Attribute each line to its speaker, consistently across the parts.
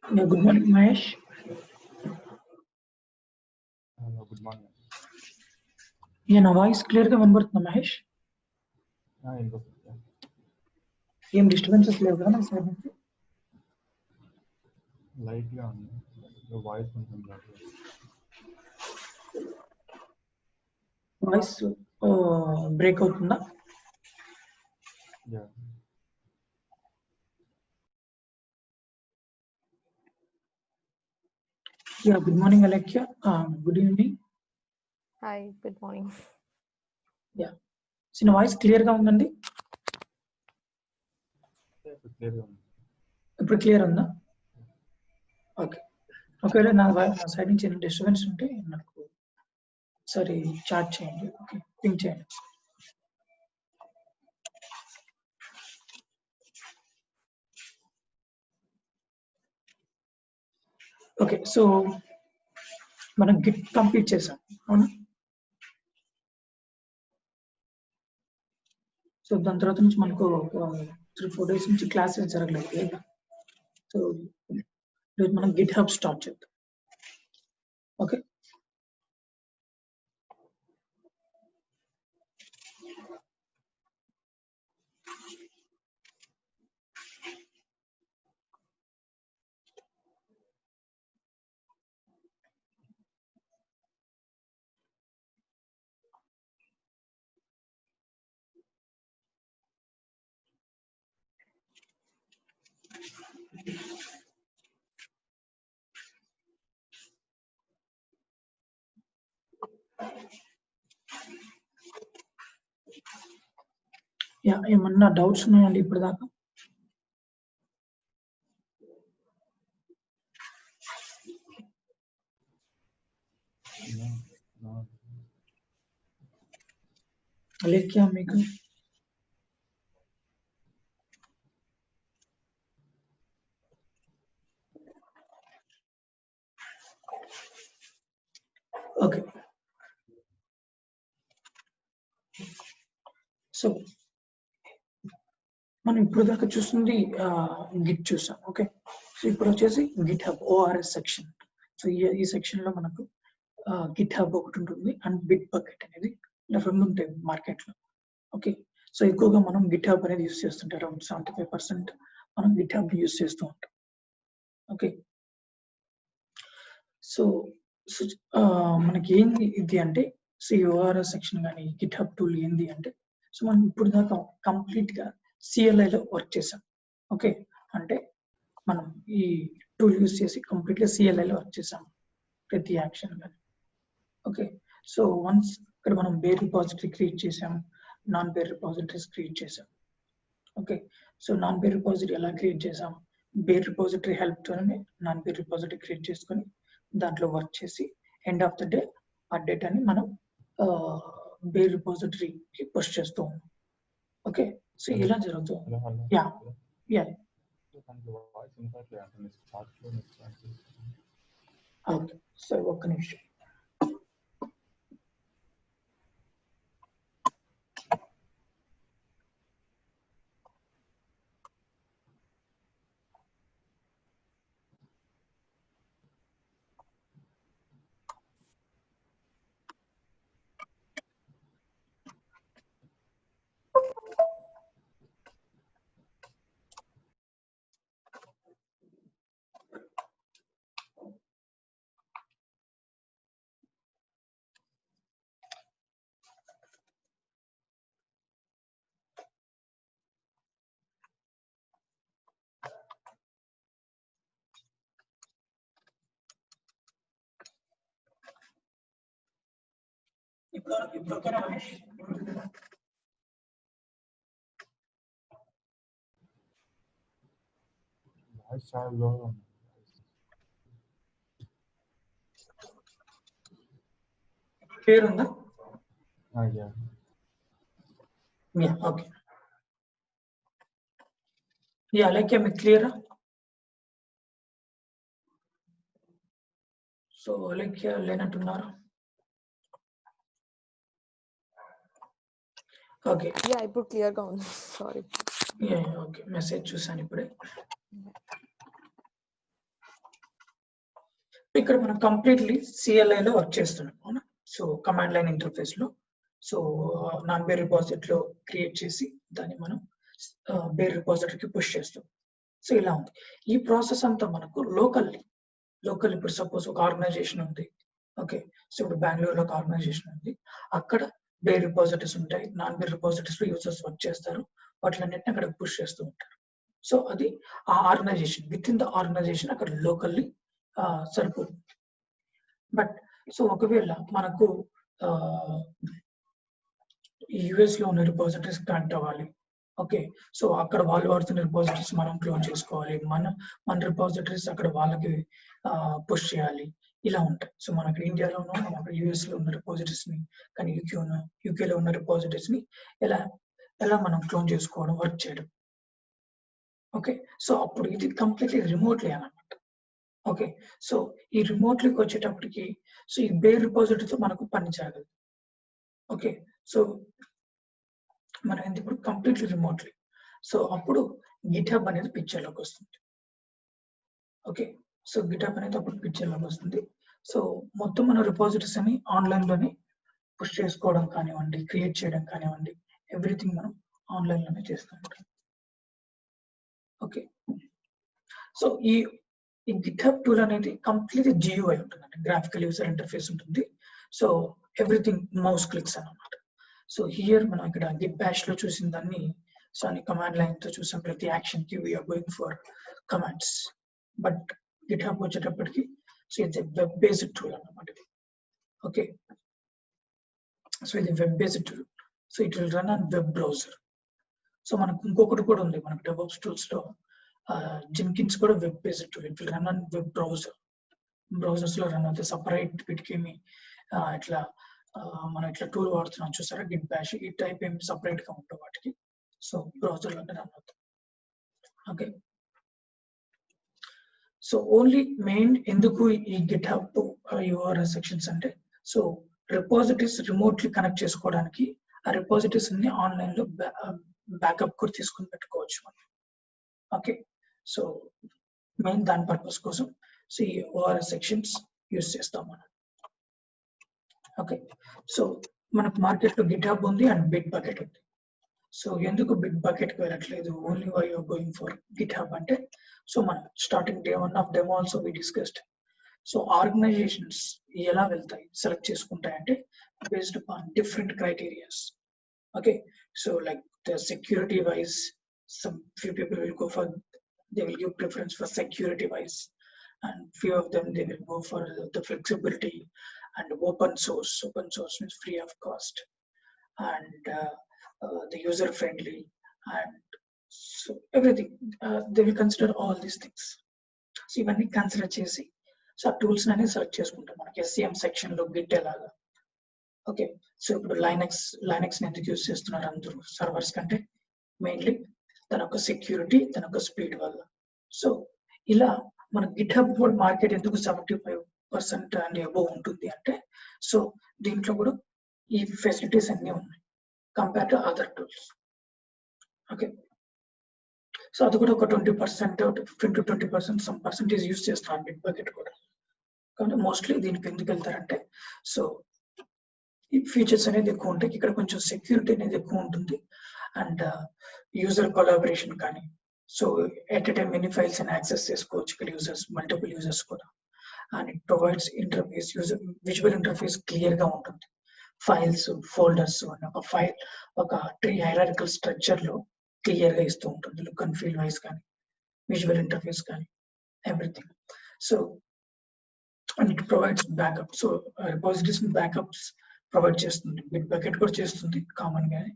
Speaker 1: Yeah, good morning, Mahesh.
Speaker 2: Good morning.
Speaker 1: Yeah, నా voice clear గా వినబడుతుందా మహేష్? ఏం డిస్టర్బెన్సెస్ లేవు కదా నా సైడ్ నుంచి?
Speaker 2: లైట్ గా ఉంది, వాయిస్ కొంచెం
Speaker 1: వాయిస్ బ్రేక్ అవుతుందా? Yeah, good morning, Alexia. Good evening.
Speaker 3: Hi, good morning.
Speaker 1: Yeah. So, నా వాయిస్ క్లియర్ గా ఉందండి? ఇప్పుడు క్లియర్ ఉందా? ఓకే. ఒకవేళ నా సైడ్ నుంచి ఏమైనా డిస్టర్బెన్స్ ఉంటే నాకు ఒకసారి చాట్ చేయండి. ఓకే, పింక్ చేయండి. ఓకే, సో మనం గిట్ కంప్లీట్ చేసాం అవునా? సో దాని తర్వాత నుంచి మనకు 3-4 days నుంచి క్లాసెస్ జరగలేదు కదా. సో ఈరోజు మనం గిట్ హబ్ స్టార్ట్ చేద్దాం. ఓకే, యా, ఏమన్నా డౌట్స్ ఉన్నాయండి ఇప్పుడు దాకా? అలేఖ్యా మీకు ఓకే. సో మనం ఇప్పుడు దాకా చూస్తుంది గిట్ చూసాం. ఓకే, సో ఇప్పుడు వచ్చేసి Git hub ORS section. So ఈ సెక్షన్ లో మనకు గిట్ హబ్ ఒకటి ఉంటుంది అండ్ బిట్ బకెట్ అనేది రెండు ఉంటాయి మార్కెట్ లో. ఓకే, సో ఎక్కువగా మనం గిట్ హబ్ అనేది యూస్ చేస్తుంటాం. అరౌండ్ 75% మనం గిట్ హబ్ యూస్ చేస్తూ ఉంటాం. ఓకే, సో మనకి ఏంది ఇది అంటే, సో ఈ ఓఆర్ఎస్ సెక్షన్ కానీ గిట్ హబ్ టూల్ ఏంది అంటే, సో మనం ఇప్పుడు దాకా కంప్లీట్ గా సిఎల్ఐలో వర్క్ చేసాం. ఓకే, అంటే మనం ఈ టూల్ యూస్ చేసి కంప్లీట్ గా సిఎల్ఐలో వర్క్ చేసాం ప్రతి యాక్షన్ కానీ. ఓకే, సో వన్స్ ఇక్కడ మనం బేర్ రిపాజిటరీ క్రియేట్ చేసాం, నాన్ బేర్ రిపాజిటరీస్ క్రియేట్ చేసాం. Okay, so non bare repository ఎలా క్రియేట్ చేసాం? బేర్ రిపాజిటరీ హెల్ప్ తోనే నాన్ బేర్ రిపాజిటరీ క్రియేట్ చేసుకొని దాంట్లో వర్క్ చేసి ఎండ్ ఆఫ్ ద డే ఆ డేటాని మనం బేర్ రిపాజిటరీకి పుష్ చేస్తూ ఉన్నాం. ఓకే, సో ఇలా జరుగుతుంది. యా యా ఓకే, సో ఒక్క నిమిషం. ఇప్పుడు ఓకేనా మహేష్? క్లియర్ ఉందా? ఓకే, యా అలేఖ్యా మీకు క్లియరా? సో అలేఖ్యా లేనట్టున్నారు. ఓకే,
Speaker 3: Yeah, ఇప్పుడు క్లియర్ గా ఉంది. సారీ.
Speaker 1: ఓకే, మెసేజ్ చూసాను ఇప్పుడే. ఇక్కడ మనం కంప్లీట్లీ CLI లో వర్క్ చేస్తున్నాం అవునా. సో కమాండ్ లైన్ ఇంటర్ఫేస్ లో సో నాన్ బేర్ రిపాజిటరీలో క్రియేట్ చేసి దాన్ని మనం బేర్ రిపాజిటరీకి పుష్ చేస్తాం. సో ఇలా ఉంది ఈ ప్రాసెస్ అంతా మనకు లోకల్ ఇప్పుడు సపోజ్ ఒక ఆర్గనైజేషన్ ఉంది. ఓకే, సో ఇప్పుడు బెంగళూరులో ఒక ఆర్గనైజేషన్ ఉంది. అక్కడ బేర్ రిపాజిటరీస్ ఉంటాయి, నాన్ బేర్ రిపాజిటరీస్ లో యూజర్స్ వర్క్ చేస్తారు, వాటిలన్నింటినీ అక్కడ పుష్ చేస్తూ ఉంటారు. సో అది ఆ organisation within the organisation అక్కడ లోకల్లీ సరిపోతుంది. బట్ సో ఒకవేళ మనకు US లో ఉన్న రిపాజిటరీస్ కనెక్ట్ అవ్వాలి. ఓకే, సో అక్కడ వాళ్ళు వాడుతున్న రిపాజిటరీస్ మనం క్లోన్ చేసుకోవాలి, మన రిపాజిటరీస్ అక్కడ వాళ్ళకి పుష్ చేయాలి, ఇలా ఉంటాయి. సో మనకి ఇండియాలోనూ మన US లో ఉన్న రిపాజిటరీస్ ని కానీ యూకేలో ఉన్న రిపాజిటరీస్ ని ఎలా మనం క్లోన్ చేసుకోవడం, వర్క్ చేయడం. ఓకే, సో అప్పుడు ఇది కంప్లీట్లీ రిమోట్లీ అన్నమాట. ఓకే, సో ఈ రిమోట్లీకి వచ్చేటప్పటికి సో ఈ బేర్ రిపాజిటరీతో మనకు పని చేయగలదు. ఓకే, సో మనం ఇప్పుడు కంప్లీట్లీ రిమోట్లీ. సో అప్పుడు గిట్హబ్ అనేది పిక్చర్లోకి వస్తుంది. ఓకే, సో గిట్హబ్ అనేది అప్పుడు పిక్చర్లోకి వస్తుంది. సో మొత్తం మన రిపాజిటరీస్ అని ఆన్లైన్లోనే పుష్ చేసుకోవడం కానివ్వండి, క్రియేట్ చేయడం కానివ్వండి, ఎవ్రీథింగ్ మనం ఆన్లైన్లోనే చేస్తూ ఉంటాం. ఓకే, సో ఈ గిట్హబ్ టూల్ అనేది కంప్లీట్ GUI ఉంటుందండి, గ్రాఫికల్ యూజర్ ఇంటర్ఫేస్ ఉంటుంది. సో ఎవ్రీథింగ్ మౌస్ క్లిక్స్ అన్నమాట. సో హియర్ మనం ఇక్కడ గిట్ బ్యాష్ లో చూసిన దాన్ని సో అని కమాండ్ లైన్ తో చూసాం. ప్రతి యాక్షన్ కి we're going for commands. But GitHub వచ్చేటప్పటికి సో ఇది వెబ్ బేస్డ్ టూల్ అన్నమాట. ఓకే, సో ఇది web based tool. So it will run on web browser. So మనకు ఇంకొకటి కూడా ఉంది మనకు డెవాప్స్ టూల్స్ లో, జెన్కిన్స్ కూడా web based tool. It will run on web browsers లో రన్ అవుతాయి. సపరేట్ వీటికేమి ఇట్లా మనం ఇట్లా టూల్ వాడుతున్నాం చూసారా, గిట్ బ్యాష్, ఈ టైప్ ఏమి సపరేట్ గా ఉంటాయి వాటికి. సో బ్రౌజర్ లోనే రన్ అవుతాయి. ఓకే, సో ఓన్లీ మెయిన్ ఎందుకు ఈ గిట్హబ్ URL సెక్షన్స్ అంటే సో రిపాజిటరీస్ రిమోట్లీ కనెక్ట్ చేసుకోవడానికి, ఆ రిపాజిటరీస్ అన్ని ఆన్లైన్ లో బ్యాకప్ కూడా తీసుకుని పెట్టుకోవచ్చు మనం. ఓకే, సో మెయిన్ దాని పర్పస్ కోసం సో ఈ URL సెక్షన్స్ యూజ్ చేస్తాం మనం. ఓకే, సో మనకు మార్కెట్ లో గిట్హబ్ ఉంది అండ్ బిట్ బకెట్ ఉంది. సో ఎందుకు బిట్ బకెట్ కి వెళ్ళట్లేదు, only why you're going for GitHub అంటే సో మనం starting day 1 of demo also we discussed. So organizations ఎలా వెళ్తాయి, సెలెక్ట్ చేసుకుంటాయంటే based upon different criterias. Okay, so like the security wise, some few people will go for, they will give preference for security wise, and few of them they will go for the flexibility and open source. Open source means free of cost, and the user friendly, and so everything they will consider all these things. So ఇవన్నీ consider చేసి so ఆ tools అనేది select చేసుకుంటాం. మనకి SCM section లో Git ఎలాగా. Okay, so ఇప్పుడు Linux ఎందుకు యూజ్ చేస్తున్నారు అందరూ సర్వర్స్ కంటే, మెయిన్లీ తన యొక్క సెక్యూరిటీ, తన యొక్క స్పీడ్ వల్ల. సో ఇలా మన గిట్హబ్ కూడా మార్కెట్ ఎందుకు 75% అండ్ అబోవ్ ఉంటుంది అంటే సో దీంట్లో కూడా ఈ ఫెసిలిటీస్ అన్ని ఉన్నాయి compare to other tools. Okay, so అది కూడా ఒక 20%, 15-20% సమ్ పర్సెంటేజ్ యూజ్ చేస్తారు బిట్ బకెట్ కూడా. కాబట్టి మోస్ట్లీ దీనికి ఎందుకు వెళ్తారంటే సో ఈ ఫీచర్స్ అనేది ఎక్కువ ఉంటాయి, ఇక్కడ కొంచెం సెక్యూరిటీ అనేది ఎక్కువ ఉంటుంది, అండ్ యూజర్ కొలాబరేషన్ కానీ so at a time many files అని యాక్సెస్ చేసుకోవచ్చు ఇక్కడ యూజర్స్, మల్టిపుల్ యూజర్స్ కూడా. And it provides interface, user visual interface clear గా ఉంటుంది. ఫైల్స్, ఫోల్డర్స్ అని ఒక ఫైల్ ఒక ట్రీ హైరార్కికల్ స్ట్రక్చర్ లో క్లియర్ గా ఇస్తూ ఉంటుంది, లుక్ అండ్ ఫీల్ వైజ్ కానీ విజువల్ ఇంటర్ఫేస్ కానీ everything. So and it provides backup. So repositories backups provide చేస్తుంది, బిట్ బకెట్ కూడా చేస్తుంది కామన్ గానే.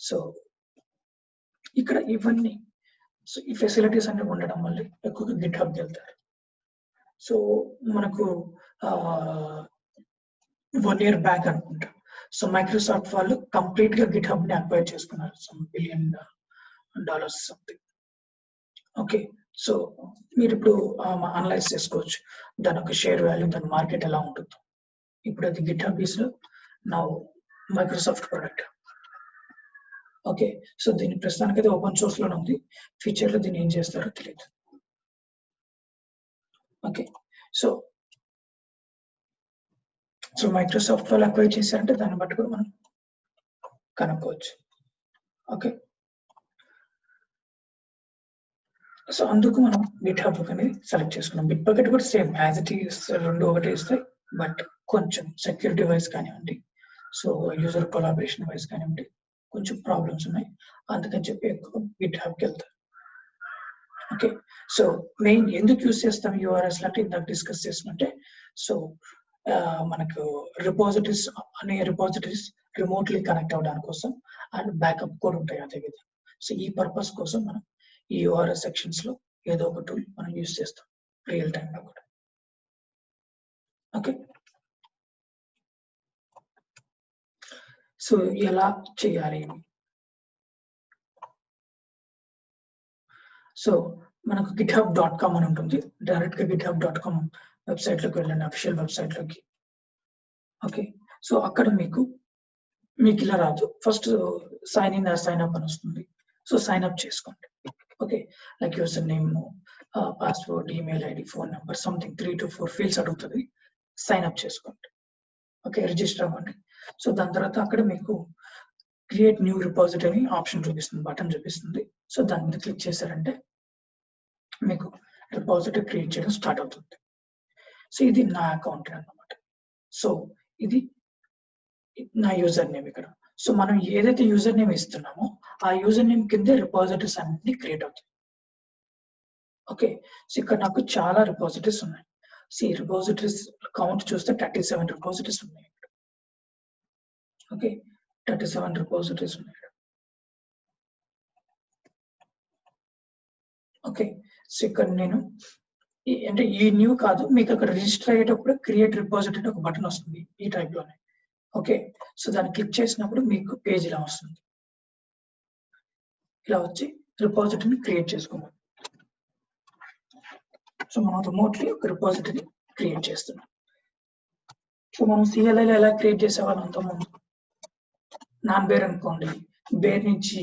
Speaker 1: సో ఇక్కడ ఇవన్నీ సో ఈ ఫెసిలిటీస్ అన్ని ఉండడం వల్ల ఎక్కువగా గిట్ హబ్కి వెళ్తారు. సో మనకు 1 year బ్యాక్ అనుకుంటా సో మైక్రోసాఫ్ట్ వాళ్ళు కంప్లీట్ గా గిట్ హబ్ ని అక్వైర్ చేసుకున్నారు, some $1 billion something. Okay, so మీరు ఇప్పుడు అనలైజ్ చేసుకోవచ్చు దాని ఒక షేర్ వాల్యూ, దాని మార్కెట్ ఎలా ఉంటుందో. ఇప్పుడు అది Git how is now Microsoft product. Okay, so దీని ప్రస్తుతానికి అయితే ఓపెన్ సోర్స్ లోనే ఉంది. ఫ్యూచర్ లో దీన్ని ఏం చేస్తారో తెలియదు. ఓకే, సో మైక్రోసాఫ్ట్ వాళ్ళు అక్వైర్ చేశారంటే దాన్ని బట్టి కూడా మనం కనుక్కోవచ్చు. ఓకే, సో అందుకు మనం గిట్హబ్ అనేది సెలెక్ట్ చేసుకున్నాం. బిట్బకెట్ కూడా సేమ్ యాజ్ ఇట్ ఈస్, రెండు ఒకటే ఇస్తాయి, బట్ కొంచెం సెక్యూరిటీ వైజ్ కానివ్వండి, సో యూజర్ కొలాబరేషన్ వైజ్ కానివ్వండి, కొంచెం ప్రాబ్లమ్స్ ఉన్నాయి. అందుకని చెప్పి ఎక్కువ గిట్హబ్కి వెళ్తారు. ఓకే, సో మెయిన్ ఎందుకు యూజ్ చేస్తాం యూఆర్ఎస్ అంటే ఇందాక డిస్కస్ చేసినట్టే, సో మనకు రిపోజిటరీస్ అనే రిపోజిటరీస్ రిమోట్లీ కనెక్ట్ అవ్వడానికి కోసం అండ్ బ్యాకప్ కూడా ఉంటాయి అదే విధంగా. సో ఈ పర్పస్ కోసం మనం ఈ యూఆర్ఎస్ సెక్షన్స్ లో ఏదో ఒక టూల్ మనం యూజ్ చేస్తాం రియల్ టైమ్ లో కూడా. ఓకే, సో ఎలా చేయాలి? సో మనకు github.com అని ఉంటుంది. డైరెక్ట్ గా github.com వెబ్సైట్ లోకి వెళ్ళండి, అఫీషియల్ వెబ్సైట్ లోకి. ఓకే, సో అక్కడ మీకు ఇలా రాదు. First sign in sign up అని వస్తుంది. సో సైన్ అప్ చేసుకోండి. Okay, like user name, password, email ID, phone number, something 3 to 4 fields అడుగుతుంది. సైన్ అప్ చేసుకోండి. ఓకే, రిజిస్టర్ అవ్వండి. సో దాని తర్వాత అక్కడ మీకు క్రియేట్ న్యూ రిపాజిటరీ ఆప్షన్ చూపిస్తుంది, బటన్ చూపిస్తుంది. సో దాని మీద క్లిక్ చేశారంటే మీకు రిపాజిటరీ క్రియేట్ చేయడం స్టార్ట్ అవుతుంది. సో ఇది నా అకౌంట్ అన్నమాట. సో ఇది నా యూజర్ నేమ్ ఇక్కడ. సో మనం ఏదైతే యూజర్ నేమ్ ఇస్తున్నామో ఆ యూజర్ నేమ్ కిందే రిపాజిటరీస్ అన్ని క్రియేట్ అవుతాయి. ఓకే, సో ఇక్కడ నాకు చాలా రిపాజిటరీస్ ఉన్నాయి. సో ఈ రిపాజిటరీస్ కౌంట్ చూస్తే 37 రిపాజిటరీస్ ఉన్నాయి. ఓకే, 37 రిపాజిటరీస్ ఉన్నాయి. ఓకే, సో ఇక్కడ నేను అంటే ఈ న్యూ కాదు, మీకు అక్కడ రిజిస్టర్ అయ్యేటప్పుడు క్రియేట్ రిపాజిటరీ ఒక బటన్ వస్తుంది ఈ టైప్ లోనే. ఓకే, సో దాన్ని క్లిక్ చేసినప్పుడు మీకు పేజ్ ఇలా వస్తుంది. ఇలా వచ్చి రిపాజిటరీని క్రియేట్ చేసుకోవాలి. సో మనం రిమోట్లీ ఒక రిపాజిటరీ క్రియేట్ చేస్తున్నాం. సో మనం CLI లో ఎలా క్రియేట్ చేసేవాళ్ళం అంతకుముందు? నాన్ బేర్ అనుకోండి, బేర్ నుంచి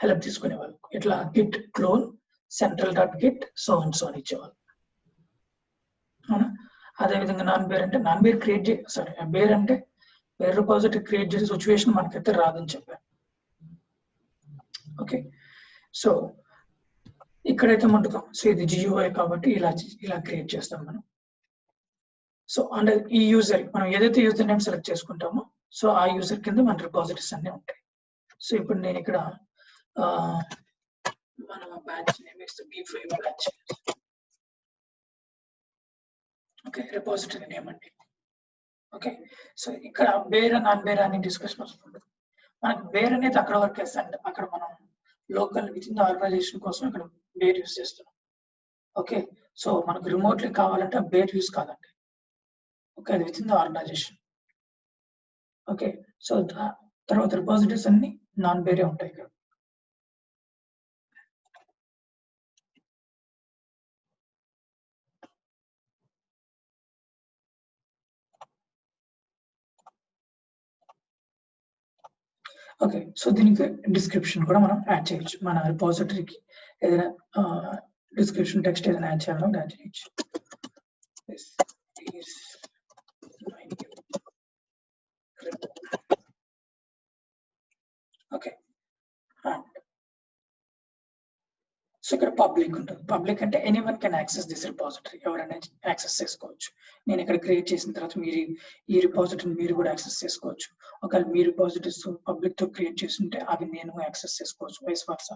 Speaker 1: హెల్ప్ తీసుకునేవాళ్ళు. ఇట్లా Git clone central.git so and so అని ఇచ్చేవాళ్ళు. అవునా? అదేవిధంగా నాన్ బేర్ అంటే నాన్ బేర్ క్రియేట్ బేర్ అంటే బేర్ రిపాజిటరీ క్రియేట్ చేసే సిచ్యువేషన్ మనకైతే రాదని చెప్పారు. ఓకే, సో ఇక్కడైతే మనకు సో ఇది GUI కాబట్టి ఇలా క్రియేట్ చేస్తాం మనం. సో అండ్ ఈ యూజర్ మనం ఏదైతే యూజర్ నేమ్ సెలెక్ట్ చేసుకుంటామో సో ఆ యూజర్ కింద మన రిపాజిటరీస్ అన్ని ఉంటాయి. సో ఇప్పుడు నేను ఇక్కడ మన బ్యాచ్ నేమ్ ఇస్తే B5 batch. Okay, repository name అండి. ఓకే, సో ఇక్కడ బేర్ నాన్ బేర్ అని డిస్కషన్ వస్తుంది. మనకు బేర్ అనేది అక్కడ వరకు వేస్తాండి, అక్కడ మనం local within the organisation కోసం ఇక్కడ బేర్ యూస్ చేస్తున్నాం. ఓకే, సో మనకు రిమోట్లీ కావాలంటే బేర్ యూస్ కాదండి. ఓకే, అది within the organisation. Okay, so తర్వాత రిపాజిటరీస్ అన్ని నాన్ బేరే ఉంటాయి ఇక్కడ. ఓకే, సో దీనికి డిస్క్రిప్షన్ కూడా మనం యాడ్ చేయొచ్చు. మన రిపాజిటరీకి ఏదైనా డిస్క్రిప్షన్ టెక్స్ట్ ఏదైనా యాడ్ చేయాలో యాడ్ చేయొచ్చు. ఓకే, సో ఇక్కడ పబ్లిక్ ఉంటుంది. పబ్లిక్ అంటే anyone can access this repository, ఎవరైనా యాక్సెస్ చేసుకోవచ్చు. నేను ఇక్కడ క్రియేట్ చేసిన తర్వాత మీరు ఈ రిపాజిటరీని మీరు కూడా యాక్సెస్ చేసుకోవచ్చు. ఒకవేళ మీ రిపాజిటరీస్ పబ్లిక్ తో క్రియేట్ చేస్తుంటే అవి నేను యాక్సెస్ చేసుకోవచ్చు, వైస్ వర్సా.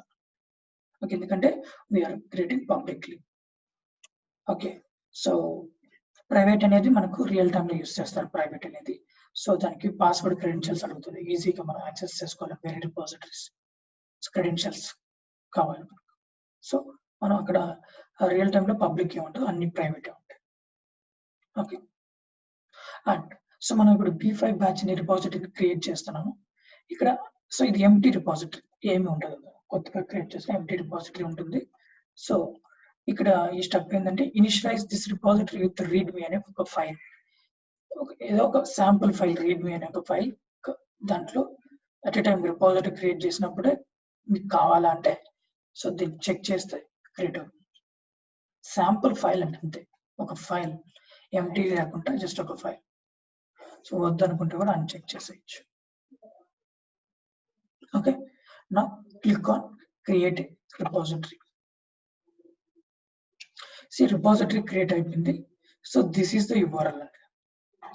Speaker 1: ఓకే, ఎందుకంటే we're creating publicly. Okay, so private అనేది మనకు రియల్ టైమ్ లో యూస్ చేస్తారు ప్రైవేట్ అనేది. సో దానికి పాస్వర్డ్ క్రెడెన్షియల్స్ అడుగుతుంది. ఈజీగా మనం యాక్సెస్ చేసుకోవాలి వేరే రిపాజిటరీస్ క్రెడెన్షియల్స్ కావాలి. సో మనం అక్కడ రియల్ టైమ్ లో పబ్లిక్ ఏముంటుంది, అన్ని ప్రైవేట్ ఉంటాయి. ఓకే, అండ్ సో మనం ఇప్పుడు B5 బ్యాచ్ ని రిపాజిటరీ క్రియేట్ చేస్తున్నాము ఇక్కడ. సో ఇది ఎంటీ రిపాజిటరీ, ఏమి ఉండదు, కొత్తగా క్రియేట్ చేస్తే ఎంటీ రిపాజిటరీ ఉంటుంది. సో ఇక్కడ ఈ స్టెప్ ఏంటంటే initialise this repository with readme అనే ఒక ఫైల్, ఏదో ఒక శాంపుల్ ఫైల్, రీడ్మీ అనే ఒక ఫైల్. దాంట్లో at a time repository create చేసినప్పుడే మీకు కావాలంటే సో దీన్ని చెక్ చేస్తే క్రియేట్ అవుతుంది. శాంపుల్ ఫైల్ అంటే అంతే, ఒక ఫైల్ ఎంటీ లేకుండా జస్ట్ ఒక ఫైల్. సో వద్దనుకుంటే కూడా అన్చెక్ చేసేయచ్చు. ఓకే, నా click on create repository. Repository create అయిపోయింది. So this is the URL అండి.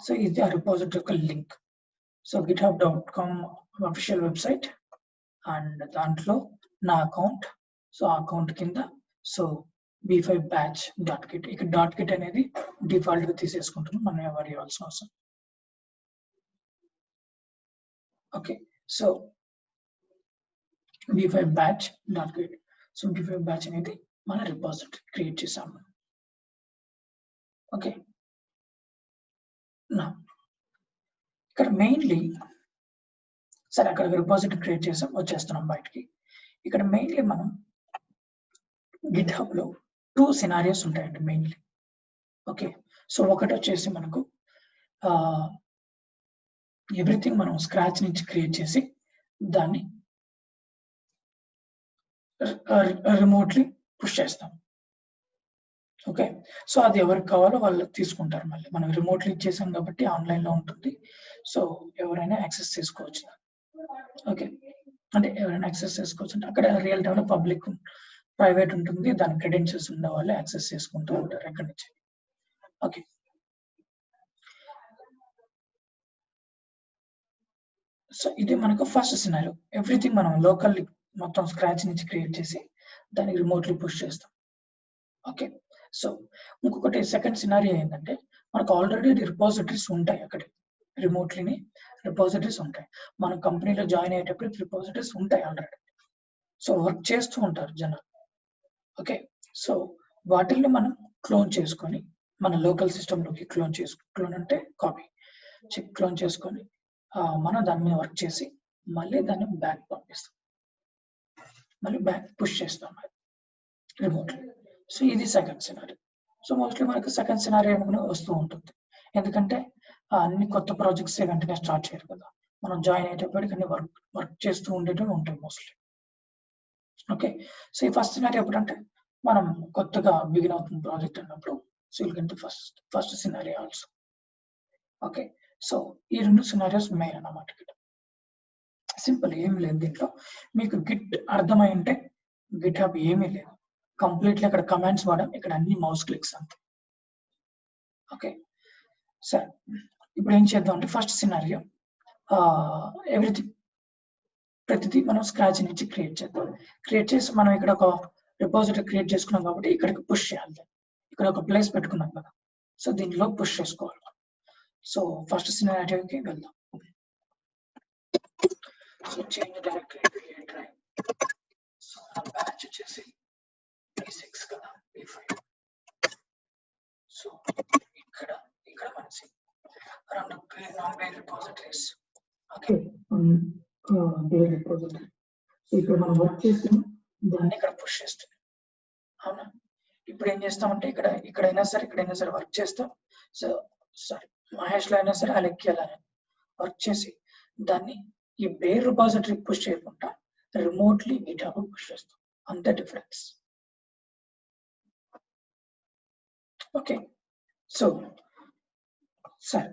Speaker 1: సో ఇది ఆ రిపోజిటరీ యొక్క link. So github.com official website and దాంట్లో నా అకౌంట్. సో ఆ అకౌంట్ కింద సో b5batch.git. ఇక్కడ .git అనేది డిఫాల్ట్ గా తీసేసుకుంటున్నాం, మనం ఎవరు ఇవ్వాల్సిన అవసరం. Okay, so b5batch.git. So b5batch అనేది మన రిపోజిటరీ క్రియేట్ చేసాము. ఓకే, నా ఇక్కడ మెయిన్లీ సరే అక్కడ రిపోజిటరీ క్రియేట్ చేసాం, వచ్చేస్తున్నాం బయటికి. ఇక్కడ మెయిన్లీ మనం గిట్హబ్ లో 2 సినారియోస్ ఉంటాయండి మెయిన్లీ. ఓకే, సో ఒకటి వచ్చేసి మనకు ఎవ్రీథింగ్ మనం స్క్రాచ్ నుంచి క్రియేట్ చేసి దాన్ని రిమోట్లీ పుష్ చేస్తాం. ఓకే, సో అది ఎవరికి కావాలో వాళ్ళు తీసుకుంటారు. మళ్ళీ మనం రిమోట్లీ ఇచ్చేసాం కాబట్టి ఆన్లైన్ లో ఉంటుంది. సో ఎవరైనా యాక్సెస్ చేసుకోవచ్చు. ఓకే, అంటే ఎవరైనా యాక్సెస్ చేసుకోవచ్చు అంటే అక్కడ రియల్ టైమ్ లో పబ్లిక్ ప్రైవేట్ ఉంటుంది, దాని క్రెడెన్షియల్స్ ఉన్న వాళ్ళు యాక్సెస్ చేసుకుంటూ ఉంటారు ఎక్కడి నుంచి. ఓకే, సో ఇది మనకు ఫస్ట్ సినారియో. ఎవ్రీథింగ్ మనం లోకల్లీ మొత్తం స్క్రాచ్ నుంచి క్రియేట్ చేసి దానికి రిమోట్లీ పుష్ చేస్తాం. ఓకే, సో ఇంకొకటి సెకండ్ సినారియో ఏంటంటే మనకు ఆల్రెడీ రిపోజిటరీస్ ఉంటాయి, అక్కడ రిమోట్లీని రిపోజిటరీస్ ఉంటాయి. మన కంపెనీలో జాయిన్ అయ్యేటప్పుడు రిపోజిటరీస్ ఉంటాయి ఆల్రెడీ. సో వర్క్ చేస్తూ ఉంటారు జనాలు. ఓకే, సో వాటిల్ని మనం క్లోన్ చేసుకొని మన లోకల్ సిస్టంలోకి క్లోన్ అంటే కాపీ క్లోన్ చేసుకొని మనం దాని మీద వర్క్ చేసి మళ్ళీ దాన్ని బ్యాక్ పంపిస్తాం, మళ్ళీ బ్యాక్ పుష్ చేస్తాం రిమోట్లీ. సో ఇది సెకండ్ సినారియో. సో మోస్ట్లీ మనకు సెకండ్ సినారియో వస్తూ ఉంటుంది, ఎందుకంటే అన్ని కొత్త ప్రాజెక్ట్స్ వెంటనే స్టార్ట్ చేయరు కదా. మనం జాయిన్ అయ్యేటప్పటికి అన్ని వర్క్ చేస్తూ ఉండేటివి ఉంటాయి మోస్ట్లీ. ఓకే, సో ఈ ఫస్ట్ సినారియో ఎప్పుడంటే మనం కొత్తగా బిగిన్ అవుతుంది ప్రాజెక్ట్ అన్నప్పుడు. సో ఇలాంటి first scenario also. Okay, so ఈ 2 సినారియోస్ మెయిన్ అన్నమాట. సింపుల్, ఏమి లేదు దీంట్లో. మీకు గిట్ అర్థమై ఉంటే గిట్హబ్ ఏమీ లేదు, కంప్లీట్లీ అక్కడ కమాండ్స్ వాడడం, ఇక్కడ అన్ని మౌస్ క్లిక్స్ అంతే. ఓకే, సరే ఇప్పుడు ఏం చేద్దాం అంటే ఫస్ట్ సినారియో ఎవ్రీథింగ్ ప్రతిదీ మనం స్క్రాచ్ నుంచి క్రియేట్ చేద్దాం. క్రియేట్ చేసి మనం ఇక్కడ ఒక రిపోజిటరీ క్రియేట్ చేసుకున్నాం కాబట్టి ఇక్కడికి పుష్ చేయాలి. ఇక్కడ ఒక ప్లేస్ పెట్టుకున్నాం కదా, సో దీనిలో పుష్ చేసుకోవాలి. సో ఫస్ట్ సినారియోకి వెళ్దాం. So change directory create right. So batch వచ్చేసి B6 కదా, B5. సో ఇక్కడ మనసి రెండు నాన్ పేర్ రిపోజిటరీస్. ఓకే, పేర్ రిపోజిటరీ. సో ఇక్కడ మనం వర్క్ చేస్తున్నాం, దాన్ని ఇక్కడ పుష్ చేస్తున్నాం. అవునా, ఇప్పుడు ఏం చేస్తామంటే ఇక్కడైనా సరే వర్క్ చేస్తాం. సో సారీ మహేష్ లో అయినా సరే అలెక్కియాలని వర్క్ చేసి దాన్ని ఈ బేర్ రిపోజిటరీ పుష్ చేయకుండా రిమోట్లీ గిట్హబ్ పుష్ చేస్తాం, అంతే డిఫరెన్స్. ఓకే, సో సరే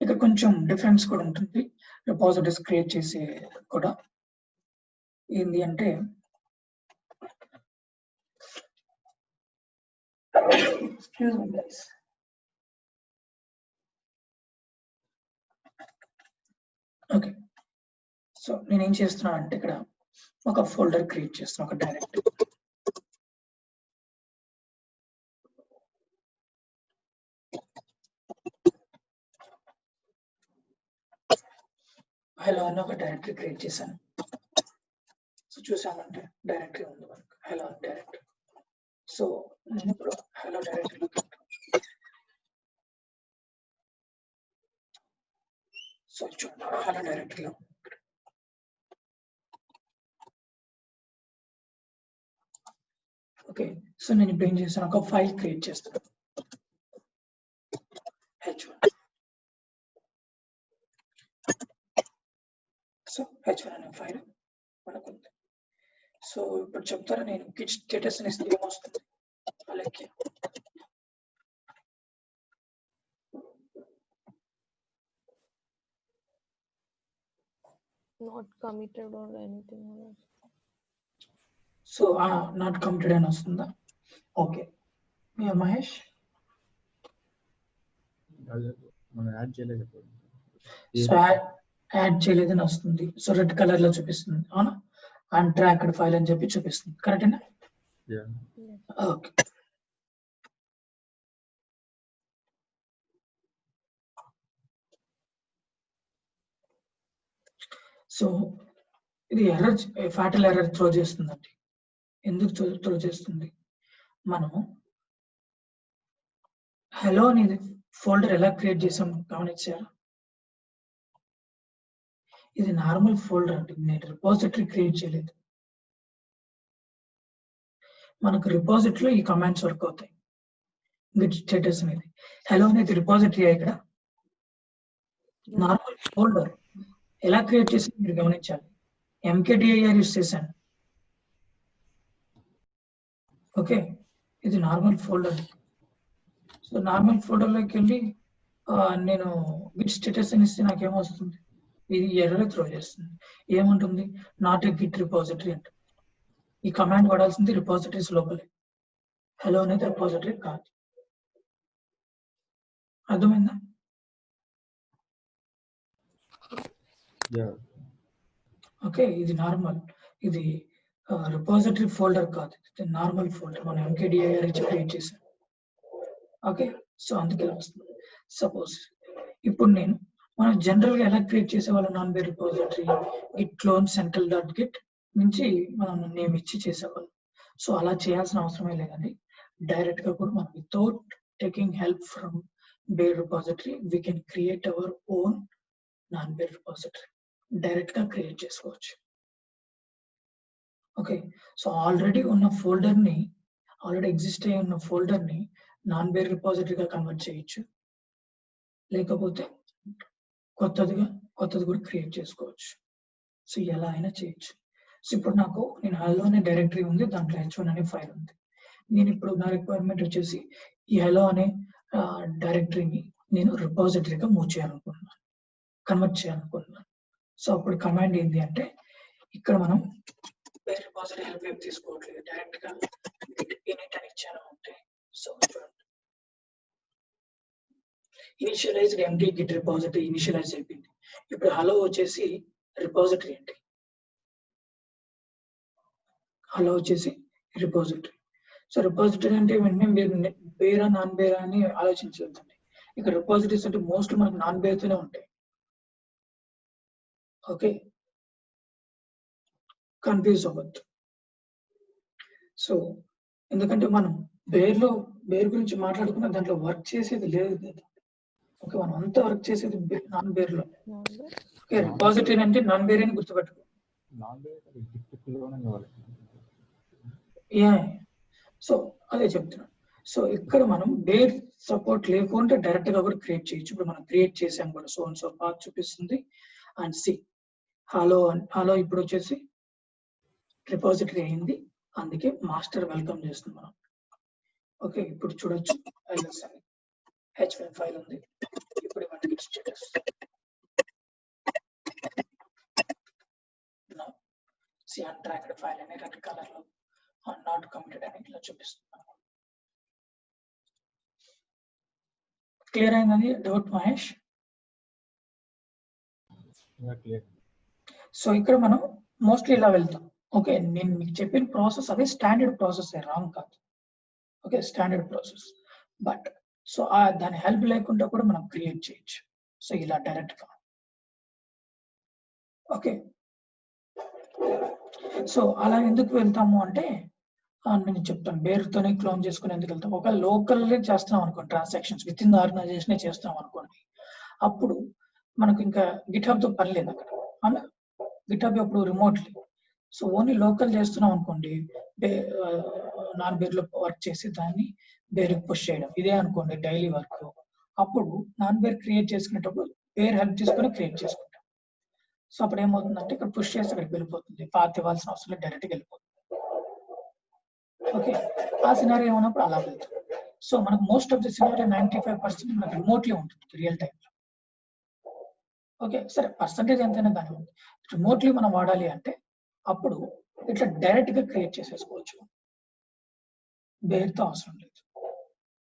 Speaker 1: ఇక్కడ కొంచెం డిఫరెన్స్ కూడా ఉంటుంది రిపోజిటరీస్ క్రియేట్ చేసి కూడా. ఏంది అంటే excuse me guys. Okay, so నేనేం చేస్తున్నాను అంటే ఇక్కడ ఒక ఫోల్డర్ క్రియేట్ చేస్తున్నాను, ఒక డైరెక్ట్. హలో అని ఒక డైరెక్టరీ క్రియేట్ చేశాను. సో చూసామంటే డైరెక్టరీ ఉంది మనకు, హలో డైరెక్టరీ. సో నేను ఇప్పుడు హలో డైరెక్టరీలోకి సో చూడండి హలో డైరెక్టరీలో. ఓకే, సో నేను ఇప్పుడు ఏం చేస్తాను, ఒక ఫైల్ క్రియేట్ చేస్తాను H1. సో h1 అనే ఫైల్ మనకు ఉంది. సో ఇప్పుడు చెప్తారా నేను గిట్ స్టేటస్ అని ఇస్తే ఏమొస్తుంది అలాగే
Speaker 3: Not committed or anything like that.
Speaker 1: So not completed అని వస్తుందా? ఓకే మహేష్
Speaker 2: మనం యాడ్ చేయలేదు.
Speaker 1: సో యాడ్ చేయలేదని వస్తుంది. సో రెడ్ కలర్ లో చూపిస్తుంది అవునా, అన్ట్రాక్డ్ ఫైల్ అని చెప్పి చూపిస్తుంది. కరెక్టేనా?
Speaker 2: Yeah.
Speaker 1: ఓకే సో ఇది ఎర్రర్, ఫ్యాటల్ ఎర్రర్ త్రో చేస్తుందండి. ఎందుకు త్రో చేస్తుంది? మనము హలో అనేది ఫోల్డర్ ఎలా క్రియేట్ చేసాం గమనించారా? ఇది నార్మల్ ఫోల్డర్ అండి, నేను రిపోజిటరీ క్రియేట్ చేయలేదు. మనకు రిపోజిటరీలో ఈ కమాండ్స్ వర్క్ అవుతాయి. గిట్ స్టేటస్ అనేది హలో అనేది రిపోజిటరీ ఇక్కడ నార్మల్ ఫోల్డర్ ఎలా క్రియేట్ చేసి మీరు గమనించాలి. ఎంకేడిఐఆర్ యూస్ చేశాను. ఓకే ఇది నార్మల్ ఫోల్డర్. సో నార్మల్ ఫోల్డర్లోకి వెళ్ళి నేను గిట్ స్టేటస్ అని ఇస్తే నాకేమొస్తుంది? ఇది ఎర్రర్ త్రో చేస్తుంది. ఏముంటుంది? నాట్ ఏ గిట్ రిపోజిటరీ అంటే ఈ కమాండ్ వాడాల్సింది రిపోజిటరీస్ లోపలే, హలో అనేది రిపోజిటరీ కాదు. అర్థమైందా? ఓకే ఇది నార్మల్, ఇది రిపోజిటరీ ఫోల్డర్ కాదు, ఇది నార్మల్ ఫోల్డర్. మనం ఎంకేడిఐఆర్ క్రియేట్ చేసాం. ఓకే సో అందుకే వస్తుంది. సపోజ్ ఇప్పుడు నేను మనం జనరల్ గా ఎలా క్రియేట్ చేసేవాళ్ళం non bare repository git clone central dot git నుంచి మనం నేమ్ ఇచ్చి చేసేవాళ్ళం. సో అలా చేయాల్సిన అవసరమే లేదండి. డైరెక్ట్ గా కూడా మనం without taking help from bare repository we can create our own non bare repository. Direct గా క్రియేట్ చేసుకోవచ్చు. ఓకే సో ఆల్రెడీ ఉన్న ఫోల్డర్ ని, ఆల్రెడీ ఎగ్జిస్ట్ అయి ఉన్న ఫోల్డర్ ని నాన్ బేర్ రిపోజిటరీగా కన్వర్ట్ చేయొచ్చు, లేకపోతే కొత్తది కూడా క్రియేట్ చేసుకోవచ్చు. సో ఎలా అయినా చేయొచ్చు. సో ఇప్పుడు నేను హలో అనే డైరెక్టరీ ఉంది, దాంట్లో h1 అనే ఫైల్ ఉంది. నేను ఇప్పుడు నా రిక్వైర్మెంట్ వచ్చేసి ఈ హలో అనే డైరెక్టరీని నేను రిపోజిటరీగా మూవ్ చేయాలనుకుంటున్నాను, కన్వర్ట్ చేయాలనుకుంటున్నాను. సో అప్పుడు కమాండ్ ఏంటి అంటే ఇక్కడ మనం బేర్ రిపోజిటరీ హెల్ప్ ఏం తీసుకోవట్లేదు, డైరెక్ట్ గా ఇనిట్ అని ఇచ్చాను అంటే. So initialised empty Git repository initialise అయిపోయింది. ఇప్పుడు హలో వచ్చేసి రిపోజిటరీ ఏంటి, హలో వచ్చేసి రిపోజిటరీ. సో రిపోజిటరీ అంటే వెంటనే మీరు బేరా నాన్ బేరా అని ఆలోచించవద్దండి. ఇక రిపోజిటరీస్ అంటే మోస్ట్ మనకు నాన్ బేర్తోనే ఉంటాయి. ఓకే కన్ఫ్యూజ్ అవ్వద్దు. సో ఎందుకంటే మనం బేర్ గురించి మాట్లాడుకున్న దాంట్లో వర్క్ చేసేది లేదు కదా. ఓకే మనం అంతా వర్క్ చేసేది నాన్ బేర్ లో. ఓకే రిపోజిటరీ అంటే నాన్ బేర్ అని గుర్తుపెట్టుకో. సో అదే చెప్తున్నాను. సో ఇక్కడ మనం బేర్ సపోర్ట్ లేకుంటే డైరెక్ట్ గా కూడా క్రియేట్ చేయొచ్చు. ఇప్పుడు మనం క్రియేట్ చేసాం కూడా. సో పాత్ చూపిస్తుంది అండ్ సి హలో ఇప్పుడు వచ్చేసి రిపోజిటరీ అయింది, అందుకే మాస్టర్ వెల్కమ్ చేస్తుంది మనం. ఓకే ఇప్పుడు చూడొచ్చు ls అని h1 ఫైల్ ఉంది. ఇప్పుడు ఇవ్వండి గిట్ స్టేటస్. సి అన్ట్రాక్డ్ ఫైల్ అని రెడ్ కలర్ లో నాట్ కమిటెడ్ అని ఇలా చూపిస్తున్నాను. క్లియర్ అయిందని డౌట్ మహేష్? సో ఇక్కడ మనం మోస్ట్లీ ఇలా వెళ్తాం. ఓకే నేను మీకు చెప్పిన ప్రాసెస్ అదే స్టాండర్డ్ ప్రాసెస్, రాంగ్ కాదు. Okay standard process. But so దాని హెల్ప్ లేకుండా కూడా మనం క్రియేట్ చేయొచ్చు. సో ఇలా డైరెక్ట్ గా. ఓకే సో అలా ఎందుకు వెళ్తాము అంటే నేను చెప్తాను. బేర్తోనే క్లోన్ చేసుకుని ఎందుకు వెళ్తాం. ఒక లోకల్లే చేస్తాం అనుకోండి, transactions within the organisation చేస్తాం అనుకోండి, అప్పుడు మనకు ఇంకా గిట్హబ్ తో పని లేదు అక్కడ. అవునా గిట్హబ్ అప్పుడు రిమోట్లీ. సో ఓన్లీ లోకల్ చేస్తున్నాం అనుకోండి, నాన్ బేర్ లో వర్క్ చేసి దాన్ని బేర్ పుష్ చేయడం ఇదే అనుకోండి డైలీ వర్క్. అప్పుడు నాన్ బేర్ క్రియేట్ చేసుకునేటప్పుడు బేర్ హెల్ప్ తీసుకొని క్రియేట్ చేసుకుంటాం. సో అప్పుడు ఏమవుతుందంటే ఇక్కడ పుష్ చేస్తే అక్కడికి వెళ్ళిపోతుంది, పాత్ ఇవ్వాల్సిన అవసరం లేదు, డైరెక్ట్గా వెళ్ళిపోతుంది. ఓకే, ఆ సినారీ ఏమన్నప్పుడు అలా వెళ్తుంది. సో మనకు మోస్ట్ ఆఫ్ ది సినారీ 95% మనకు రిమోట్లీ ఉంటుంది రియల్ టైంలో. ఓకే, సరే పర్సంటేజ్ ఎంతైనా దాని ఉంది. రిమోట్లీ మనం వాడాలి అంటే అప్పుడు ఇట్లా డైరెక్ట్ గా క్రియేట్ చేసేసుకోవచ్చు, బేర్తో అవసరం లేదు.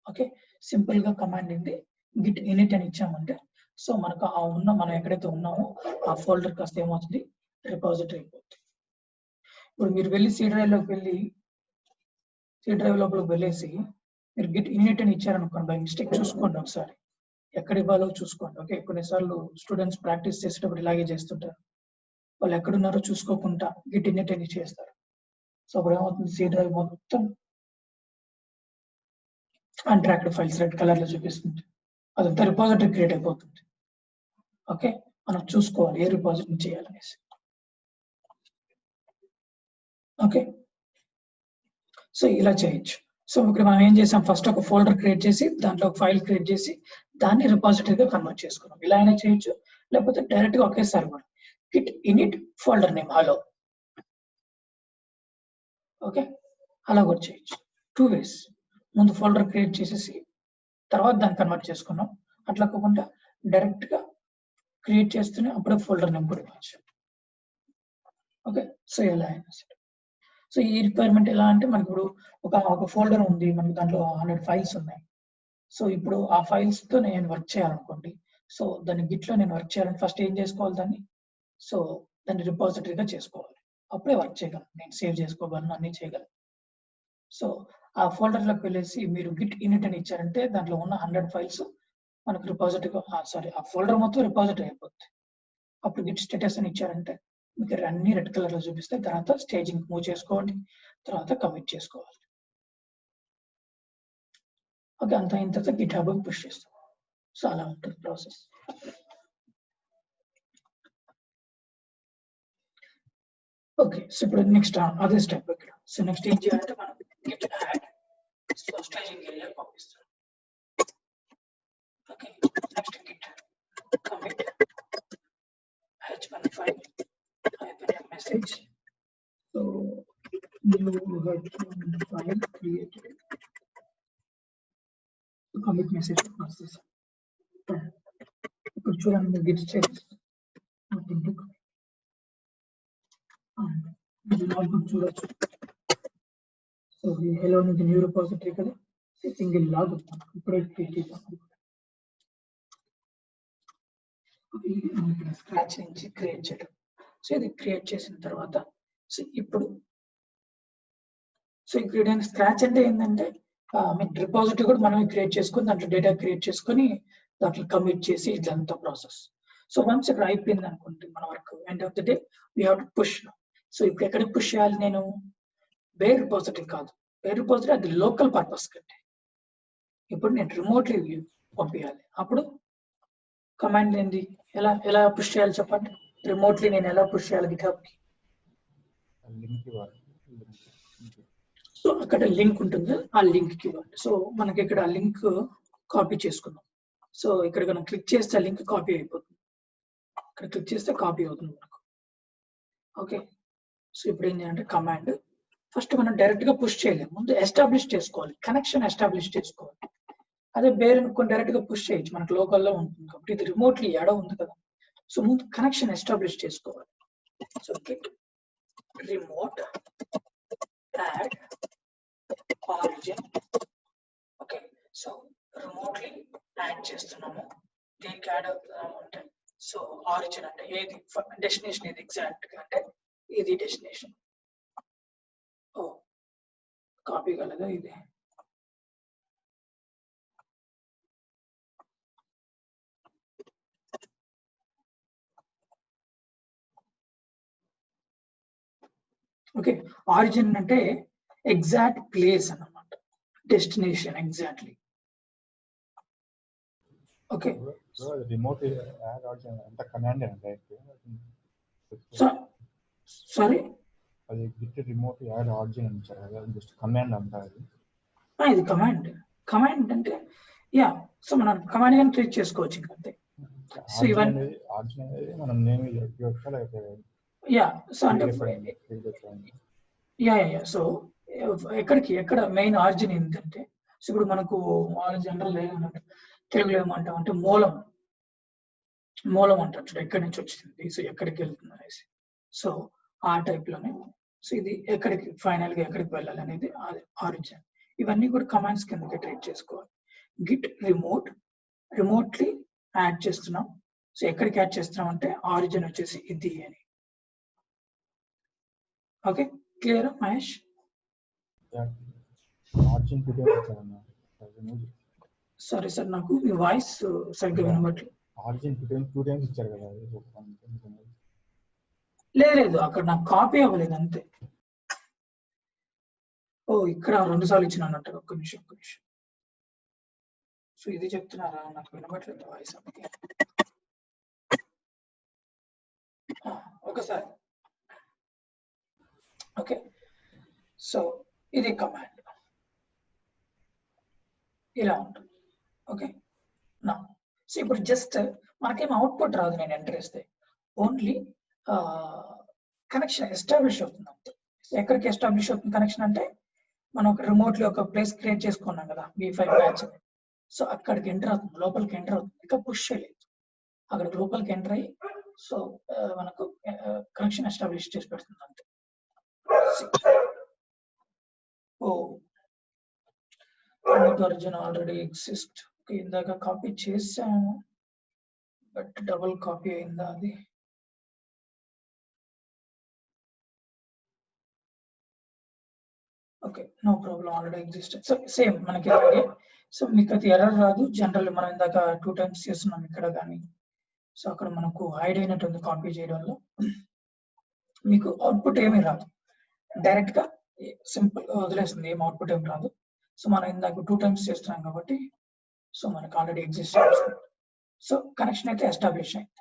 Speaker 1: ఓకే, సింపుల్ గా కమాండ్ ఏంటి, గిట్ ఇనిట్ అని ఇచ్చామంటే సో మనకు ఆ ఉన్న మనం ఎక్కడైతే ఉన్నామో ఆ ఫోల్డర్ కాస్త ఏమవుతుంది, రిపాజిటరీ అయిపోతుంది. ఇప్పుడు మీరు వెళ్ళి సి డ్రైవ్ లోకి వెళ్ళి సి డ్రైవ్ లోపలికి వెళ్ళేసి మీరు గిట్ ఇనిట్ అని ఇచ్చారనుకోండి, బై మిస్టేక్ చూసుకోండి ఒకసారి ఎక్కడ ఇవ్వాలో చూసుకోండి. ఓకే, కొన్నిసార్లు స్టూడెంట్స్ ప్రాక్టీస్ చేసేటప్పుడు ఇలాగే చేస్తుంటారు, వాళ్ళు ఎక్కడున్నారో చూసుకోకుండా గిట్ ఇనిట్ అని చేస్తారు. సో అప్పుడు ఏమవుతుంది, సి డ్రైవ్ మొత్తం అన్ట్రాక్డ్ ఫైల్స్ రెడ్ కలర్ లో చూపిస్తుంది, అదంతా రిపాజిటరీ క్రియేట్ అయిపోతుంది. ఓకే, మనం చూసుకోవాలి ఏ రిపాజిటరీ చేయాలనేసి. ఓకే, సో ఇలా చేయొచ్చు. సో ఇక్కడ మనం ఏం చేసాం, ఫస్ట్ ఒక ఫోల్డర్ క్రియేట్ చేసి దాంట్లో ఒక ఫైల్ క్రియేట్ చేసి దాన్ని రిపాజిటరీగా కన్వర్ట్ చేసుకున్నాం. ఇలా అయినా చేయొచ్చు, లేకపోతే డైరెక్ట్ గా ఒకేసారి కూడా Git in it folder name hello. Okay, అలా కూడా చేయొచ్చు. 2 ways, ముందు ఫోల్డర్ క్రియేట్ చేసేసి తర్వాత దాన్ని కన్వర్ట్ చేసుకున్నాం, అట్లా కాకుండా డైరెక్ట్ గా క్రియేట్ చేస్తూనే అప్పుడే ఫోల్డర్ నేమ్ కూడా ఇవ్వచ్చు. ఓకే, సో ఎలా అయినా సరే. సో ఈ రిక్వైర్మెంట్ ఎలా అంటే మనకి ఇప్పుడు ఒక ఫోల్డర్ ఉంది, మనకి దాంట్లో 100 ఫైల్స్ ఉన్నాయి. సో ఇప్పుడు ఆ ఫైల్స్ తో నేను వర్క్ చేయాలనుకోండి, సో దాన్ని గిట్ లో నేను వర్క్ చేయాలని ఫస్ట్ ఏం చేసుకోవాలి, దాన్ని సో దాన్ని రిపాజిటరీగా చేసుకోవాలి, అప్పుడే వర్క్ చేయగలను, నేను సేవ్ చేసుకోగలను, అన్ని చేయగలను. సో ఆ ఫోల్డర్ లోకి వెళ్ళేసి మీరు గిట్ ఇనిట్ అని ఇచ్చారంటే దాంట్లో ఉన్న 100 ఫైల్స్ మనకు రిపాజిటరీగా ఆ ఫోల్డర్ మొత్తం రిపాజిటరీ అయిపోతుంది. అప్పుడు గిట్ స్టేటస్ అని ఇచ్చారంటే మీకు అన్ని రెడ్ కలర్ లో చూపిస్తే తర్వాత స్టేజింగ్ మూవ్ చేసుకోవాలి, తర్వాత కమిట్ చేసుకోవాలి. ఓకే, అంత అయిన తర్వాత గిట్ హబ్ పుష్ చేస్తాం. సో అలా ఉంటుంది ప్రాసెస్. ఓకే, సో ఇప్పుడు నెక్స్ట్ అదే స్టెప్ ఇక్కడ. సో నెక్స్ట్ ఏం చేయాలంటే మనం git add so staging area పంపిస్తాం. Okay, next git commit h1 file message. So new h1 file created. So commit message process. ఇప్పుడు చూడండి Git status nothing to commit. ఇది లాగ్ చూడొచ్చు. సో ఈ హెలో అనేది న్యూ రిపోజిటరీ కదా, single log ఇప్పుడే create చేసాం. స్క్రాచ్ నుంచి క్రియేట్ చేయడం. సో ఇది క్రియేట్ చేసిన తర్వాత సో ఇప్పుడు సో ఇక్కడ స్క్రాచ్ అంటే ఏంటంటే రిపాజిటరీ కూడా మనమే క్రియేట్ చేసుకొని దాంట్లో డేటా క్రియేట్ చేసుకొని దాంట్లో కమిట్ చేసి ఇదంతా ప్రాసెస్. సో వన్స్ ఇక్కడ అయిపోయింది అనుకుంటే మన work, end of the day we have to push. So ఇప్పుడు ఎక్కడికి పుష్ చేయాలి, నేను బేర్ రిపాజిటరీ కాదు, బేర్ రిపాజిటరీ అది లోకల్ పర్పస్ కంటే ఇప్పుడు నేను రిమోట్లీ పంపించాలి. అప్పుడు కమాండ్ ఏంది, ఎలా పుష్ చేయాలి చెప్పండి, రిమోట్లీ నేను ఎలా పుష్ చేయాలి గిట్హబ్ కి. సో అక్కడ లింక్ ఉంటుంది, ఆ లింక్ కి ఇవ్వండి. సో మనకి ఇక్కడ ఆ లింక్ కాపీ చేసుకుందాం. సో ఇక్కడ మనం క్లిక్ చేస్తే ఆ లింక్ కాపీ అయిపోతుంది, ఇక్కడ క్లిక్ చేస్తే కాపీ అవుతుంది మనకు. ఓకే, సో ఇప్పుడు ఏం చేయాలంటే కమాండ్ ఫస్ట్ మనం డైరెక్ట్ గా పుష్ చేయలేము, ముందు ఎస్టాబ్లిష్ చేసుకోవాలి, కనెక్షన్ ఎస్టాబ్లిష్ చేసుకోవాలి. అదే బేర్ అనుకోని డైరెక్ట్ గా పుష్ చేయొచ్చు, మనకు లోకల్లో ఉంటుంది కాబట్టి. ఇది రిమోట్లీ ఎడ ఉంది కదా, సో ముందు కనెక్షన్ ఎస్టాబ్లిష్ చేసుకోవాలి. So Git remote add origin. Okay, so remotely add చేస్తున్నాము, దీనికి యాడ్ అవుతున్నాము అంటే సో ఆరిజిన్ అంటే ఏది, డెస్టినేషన్ ఏది ఎగ్జాక్ట్ గా అంటే ఇది డెస్టినేషన్. ఓ కాపీ కలదా ఇది. ఓకే, ఆరిజిన్ అంటే ఎగ్జాక్ట్ ప్లేస్ అన్నమాట, destination exactly. Okay,
Speaker 2: remote add origin అంత కమాండ్ అంటే
Speaker 1: సారీ
Speaker 2: అది గిట్ రిమోట్ యాడ్ ఆరిజిన్ అంటారు కదా, జస్ట్ కమాండ్ అంటారు.
Speaker 1: ఇది కమాండ్ అంటే యా, సో మనం కమాండ్ గాని ట్రీట్ చేసుకోవచ్చు ఇంకంతే. సో ఇవన్నీ
Speaker 2: ఆర్జిన్ అనేది మనం నేమ్ ఇవ్వచ్చా లేకపోతే
Speaker 1: యా సో అంటే యా సో ఎక్కడ మెయిన్ ఆరిజిన్ ఏంటంటే, సో ఇప్పుడు మనకు జనరల్ ఏమంటే తెలుగులో ఏమంటాం అంటే మూలం అంటారు చూడు, ఎక్కడి నుంచి వచ్చింది, సో ఎక్కడికి వెళ్తుంది అనేసి. సో ఆ టైప్ లోనే సో ఇది ఎక్కడికి ఫైనల్ గా ఎక్కడికి వెళ్ళాలి అనేది ఆరిజిన్. ఇవన్నీ కూడా కమాండ్స్ కిందకి ట్రీట్ చేసుకోవాలి. గిట్ రిమోట్లీ యాడ్ చేస్తున్నాం. సో ఎక్కడికి యాడ్ చేస్తున్నాం అంటే ఆరిజిన్ వచ్చేసి ఇది అని. Okay, clear Mahesh?
Speaker 2: Origin
Speaker 1: sorry sir, నాకు మీ వాయిస్ సరిగ్గా వినబట్లేదు.
Speaker 2: ఆర్జిన్ టూ టైమ్స్ ఇచ్చారు కదా.
Speaker 1: లేదు, అక్కడ నాకు కాపీ అవ్వలేదు అంతే. ఓ ఇక్కడ 2 సార్లు ఇచ్చిన అన్నట్టు. ఒక్క నిమిషం. సో ఇది చెప్తున్నారా? నాకు వినబట్లేదు వాయిస్. ఒకసారి ఓకే. సో ఇది కమాండ్ ఇలా ఉంటుంది. ఓకే నా సో ఇప్పుడు జస్ట్ మనకేం అవుట్పుట్ రాదు నేను ఎంటర్ చేస్తే, ఓన్లీ కనెక్షన్ ఎస్టాబ్లిష్ అవుతుంది అంతే. ఎక్కడికి ఎస్టాబ్లిష్ అవుతుంది కనెక్షన్ అంటే, మనం ఒక రిమోట్లీ ఒక ప్లేస్ క్రియేట్ చేసుకున్నాం కదా V5 బ్రాంచ్. సో అక్కడికి ఎంటర్ అవుతుంది, లోపలికి ఎంటర్ అవుతుంది. ఇక పుష్ చేయలేదు, అక్కడికి లోపలికి ఎంటర్ అయ్యి సో మనకు కనెక్షన్ ఎస్టాబ్లిష్ చేసి పెడుతుంది అంతే. ఓ ఒరిజిన్ ఆల్రెడీ ఎగ్జిస్ట్. ఇందాక కాపీ చేసాము బట్ డబుల్ కాపీ అయిందా అది? Okay, no problem, already exist. So same మనకి ఇలాగే. సో మీకు అది ఎర్రర్ రాదు. జనరల్ మనం ఇందాక 2 టైమ్స్ చేస్తున్నాం ఇక్కడ కానీ. సో అక్కడ మనకు హైడ్ అయినట్టుంది కాపీ చేయడంలో. మీకు అవుట్పుట్ ఏమీ రాదు, డైరెక్ట్ గా సింపుల్ వదిలేస్తుంది, ఏం అవుట్పుట్ ఏమి రాదు. సో మనం ఇందాక 2 టైమ్స్ చేస్తున్నాం కాబట్టి సో మనకు ఆల్రెడీ ఎగ్జిస్ట్ అవుతుంది. సో కనెక్షన్ అయితే ఎస్టాబ్లిష్ అయింది.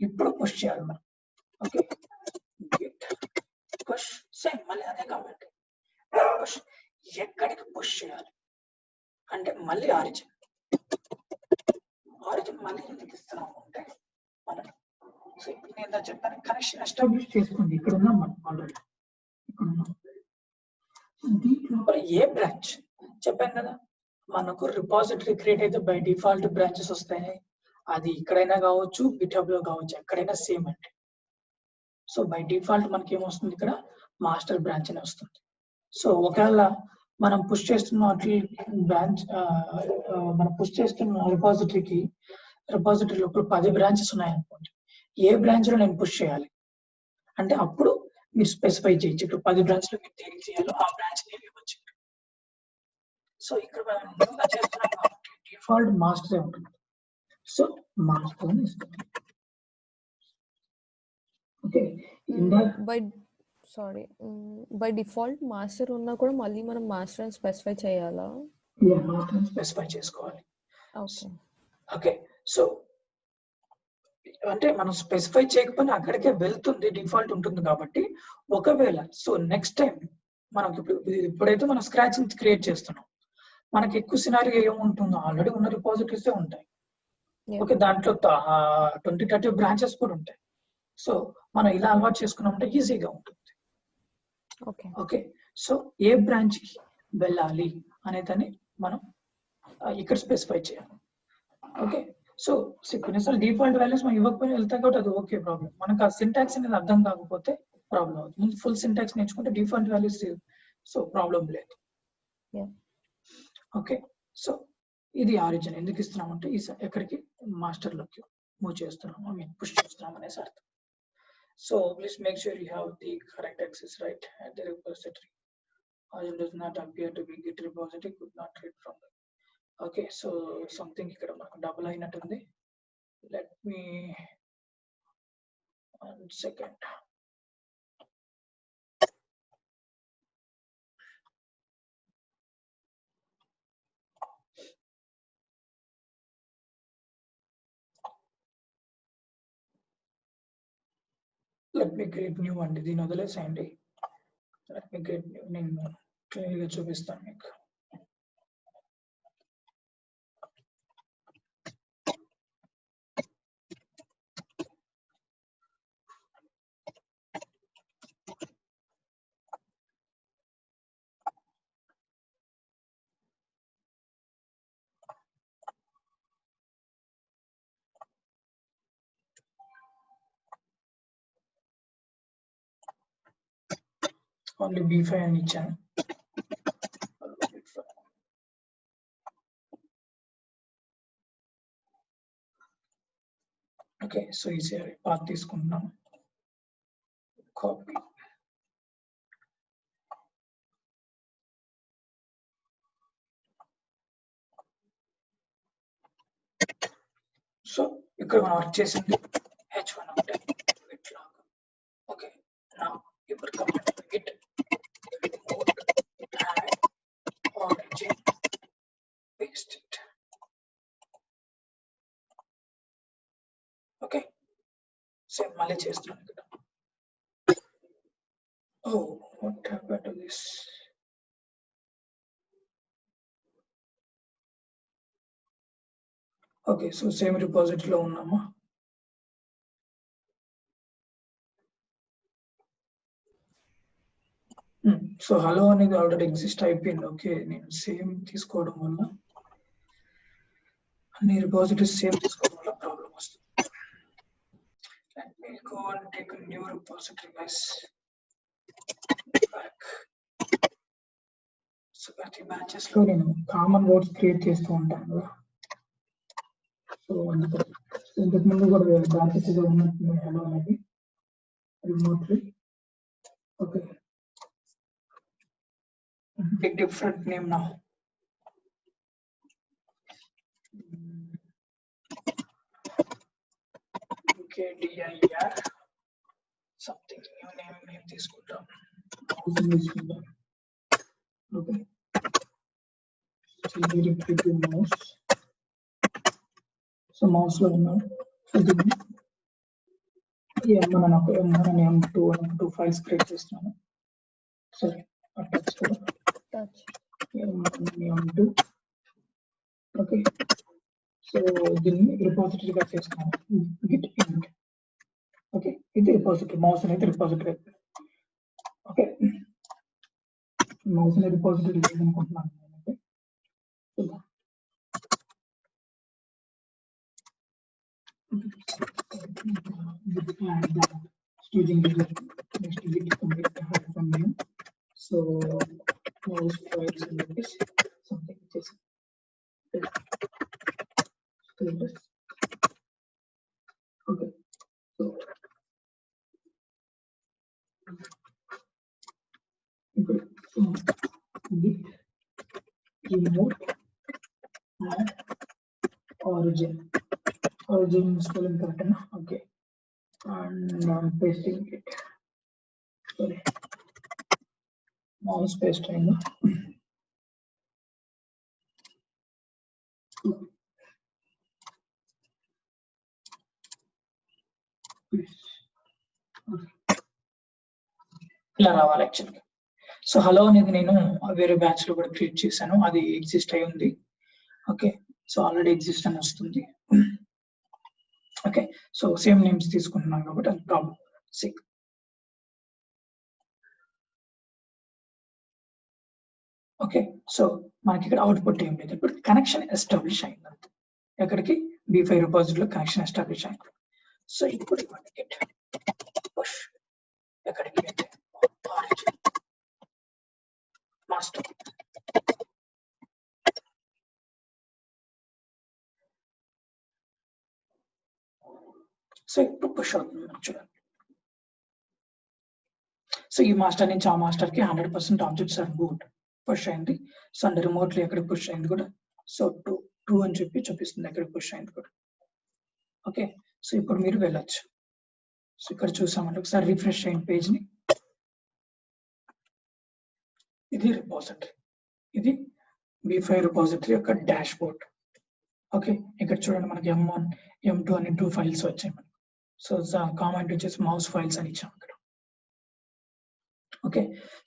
Speaker 1: ఇప్పుడు పుష్ చేయాలి మనం. ఓకే, పుష్ సేమ్ మళ్ళీ అదే కాబట్టి పుష్. ఎక్కడికి పుష్ చేయాలి అంటే మళ్ళీ ఆరిజిన్ మళ్ళీ ఎందుకు ఇస్తున్నాము అంటే, మనం సో ఇప్పుడు నేను చెప్పాను కనెక్షన్ ఎస్టాబ్లిష్ చేసుకోండి. ఇక్కడ ఉన్నాం మనం ఆల్రెడీ, ఇక్కడ ఉన్నాం. దీంట్లో ఏ బ్రాంచ్ చెప్పాను కదా, మనకు రిపాజిటరీ క్రియేట్ అయితే బై డిఫాల్ట్ బ్రాంచెస్ వస్తాయి. అది ఇక్కడైనా కావచ్చు, గిట్హబ్ లో కావచ్చు, ఎక్కడైనా సేమ్ అంటే. సో బై డిఫాల్ట్ మనకి ఏమొస్తుంది, ఇక్కడ మాస్టర్ బ్రాంచ్ అని వస్తుంది. సో ఒకవేళ మనం పుష్ చేస్తున్న బ్రాంచ్ మనం పుష్ చేస్తున్న రిపాజిటరీ లోపల 10 బ్రాంచెస్ ఉన్నాయనుకోండి, ఏ బ్రాంచ్ లో నేను పుష్ చేయాలి అంటే అప్పుడు మీరు స్పెసిఫై చేయొచ్చు. ఇప్పుడు 10 బ్రాంచ్ లో మీరు దేనికి చేయాలో ఆ బ్రాంచ్ నేమ్ ఇవ్వచ్చు. సో ఇక్కడ మనం న్యూగా చేస్తున్నాం కాబట్టి డిఫాల్ట్ మాస్టర్ ఉంటుంది. సో మాస్టర్ అని ఇస్తుంది. ఓకే,
Speaker 3: బై డిఫాల్ట్ మాస్టర్ ఉన్నా కూడా మళ్ళీ మనం మాస్టర్ అని స్పెసిఫై చేయాలా?
Speaker 1: మాస్టర్ స్పెసిఫై చేసుకోవాలి.
Speaker 3: ఓకే
Speaker 1: ఓకే, సో అంటే మనం స్పెసిఫై చేయకపోయినా అక్కడికే వెళ్తుంది, డిఫాల్ట్ ఉంటుంది కాబట్టి. ఒకవేళ సో నెక్స్ట్ టైం మనకి ఇప్పుడైతే మనం స్క్రాచ్ నుంచి క్రియేట్ చేస్తున్నాం, మనకి ఎక్కువ సినారియో ఏముంటుందో ఆల్రెడీ ఉన్న రిపాజిటరీసే ఉంటాయి. ఓకే, దాంట్లో 20-30 బ్రాంచెస్ కూడా ఉంటాయి. సో మనం ఇలా అలవాటు చేసుకున్నామంటే ఈజీగా ఉంటుంది. ఓకే, సో ఏ బ్రాంచ్ కి వెళ్ళాలి అనేదాన్ని మనం ఇక్కడ స్పెసిఫై చేయాలి. ఓకే, సో కొన్నిసార్లు డిఫాల్ట్ వాల్యూస్ మనం ఇవ్వకపోయినా వెళ్తాయి కాబట్టి అది ఓకే ప్రాబ్లం. మనకు ఆ సింటాక్స్ అనేది అర్థం కాకపోతే ప్రాబ్లం అవుతుంది. ముందు ఫుల్ సింటాక్స్ నేర్చుకుంటే డిఫాల్ట్ వాల్యూస్ సో ప్రాబ్లం లేదు. ఓకే, సో ఇది ఆరిజిన్ ఎందుకు ఇస్తున్నామంటే ఎక్కడికి మాస్టర్ లోకి మూవ్ చేస్తున్నాం, ఐ మీన్ పుష్ చేస్తున్నాం అనేసి అర్థం. So please make sure you have the correct access right at the repository. Origin does not appear to be Git repository, could not read from the. Okay, so something ఇక్కడ మనకు double అయినట్టుంది. Let me 1 second. Let me create new అండి, దీని వదిలేసేయండి. Let me create new. నేను క్లియర్గా చూపిస్తాను మీకు. ఓన్లీ B5 అని ఇచ్చాను. ఓకే, సో ఈసారి పాత్ తీసుకుంటున్నాను. కాపీ. సో ఇక్కడ మనం వర్క్ చేసింది h1 అంటే ఇట్లా. ఓకే, నా ఇప్పుడు command git add origin paste it. Okay, same మళ్ళీ చేస్తున్నాను ఇక్కడ. Oh, what happened to this? Okay, so same రిపోజిటరీలో ఉన్నామా? సో హలో అనేది ఆల్రెడీ ఎగ్జిస్ట్ అయిపోయింది. ఓకే, నేను సేమ్ తీసుకోవడం వల్ల అన్ని రిపోజిటరీస్ సేమ్ తీసుకోవడం వల్ల ప్రాబ్లం వస్తుంది. Let me go and take a new repository, guys. Back. So ప్రతి బ్యాచెస్ లో నేను కామన్ వర్డ్స్ క్రియేట్ చేస్తూ ఉంటాను కదా. సో ఇంతకు ముందు కూడా బ్యాచెస్ ఉన్నట్టు హలో అనేది remotely. Okay, big different name now. KDIR something new name తీసుకుంటాం. Okay, mouse. సో మౌస్ లో ఉన్నాం. M2 ఫైల్స్ క్రియేట్ చేస్తున్నాను. సరే, M2. ఓకే, సో దీన్ని రిపోజిటరీగా చేస్తున్నాను. git int. ఓకే, ఇది రిపోజిటరీ. మౌస్ అనేది రిపోజిటరీ. ఓకే, మౌస్ అనేది రిపోజిటరీ అనుకుంటున్నాను. Using the next git commit from name. So mouse files and this something which is status. Okay, so git remote add origin. Origin spelling correct na? Okay, and I'm pasting it. Sorry, mouse pasting. ఇలా రావాలి యాక్చువల్గా. So hello అనేది నేను వేరే batch లో కూడా create చేశాను, అది ఎగ్జిస్ట్ అయి ఉంది. ఓకే, సో ఆల్రెడీ ఎగ్జిస్ట్ అని వస్తుంది. ఓకే, సో సేమ్ నేమ్స్ తీసుకుంటున్నాను కాబట్టి అది ప్రాబ్లం. ఓకే, సో మనకి ఇక్కడ అవుట్పుట్ ఏం లేదు. ఇప్పుడు కనెక్షన్ ఎస్టాబ్లిష్ అయింది అంతే. ఎక్కడికి? B5 రిపోజిటరీలో కనెక్షన్ ఎస్టాబ్లిష్ అయింది. సో ఇప్పుడు ఇవ్వండి git push ఎక్కడికి అంటే origin మాస్టర్. సో ఇప్పుడు పుష్ అవుతుంది చూడండి. సో ఈ మాస్టర్ నుంచి ఆ మాస్టర్ కి 100% ఆబ్జెక్ట్స్ ఆర్ బూట్ పుష్ అయింది. సో అండ్ రిమోట్లీ ఎక్కడ పుష్ అయింది కూడా. సో 2 అని చెప్పి చూపిస్తుంది ఎక్కడ పుష్ అయింది కూడా. ఓకే, సో ఇప్పుడు మీరు వెళ్ళొచ్చు. సో ఇక్కడ చూసామంటే ఒకసారి రిఫ్రెష్ అయిన పేజ్ ని. ఇది రిపోజిటరీ, ఇది B5 రిపోజిటరీ యొక్క డాష్ బోర్డ్. ఓకే, ఇక్కడ చూడండి మనకి M1 M2 అని 2 ఫైల్స్ వచ్చాయి మనకి. సో కామెంట్ వచ్చేసి మౌస్ ఫైల్స్ అని ఇచ్చాం ఇక్కడ. ఓకే,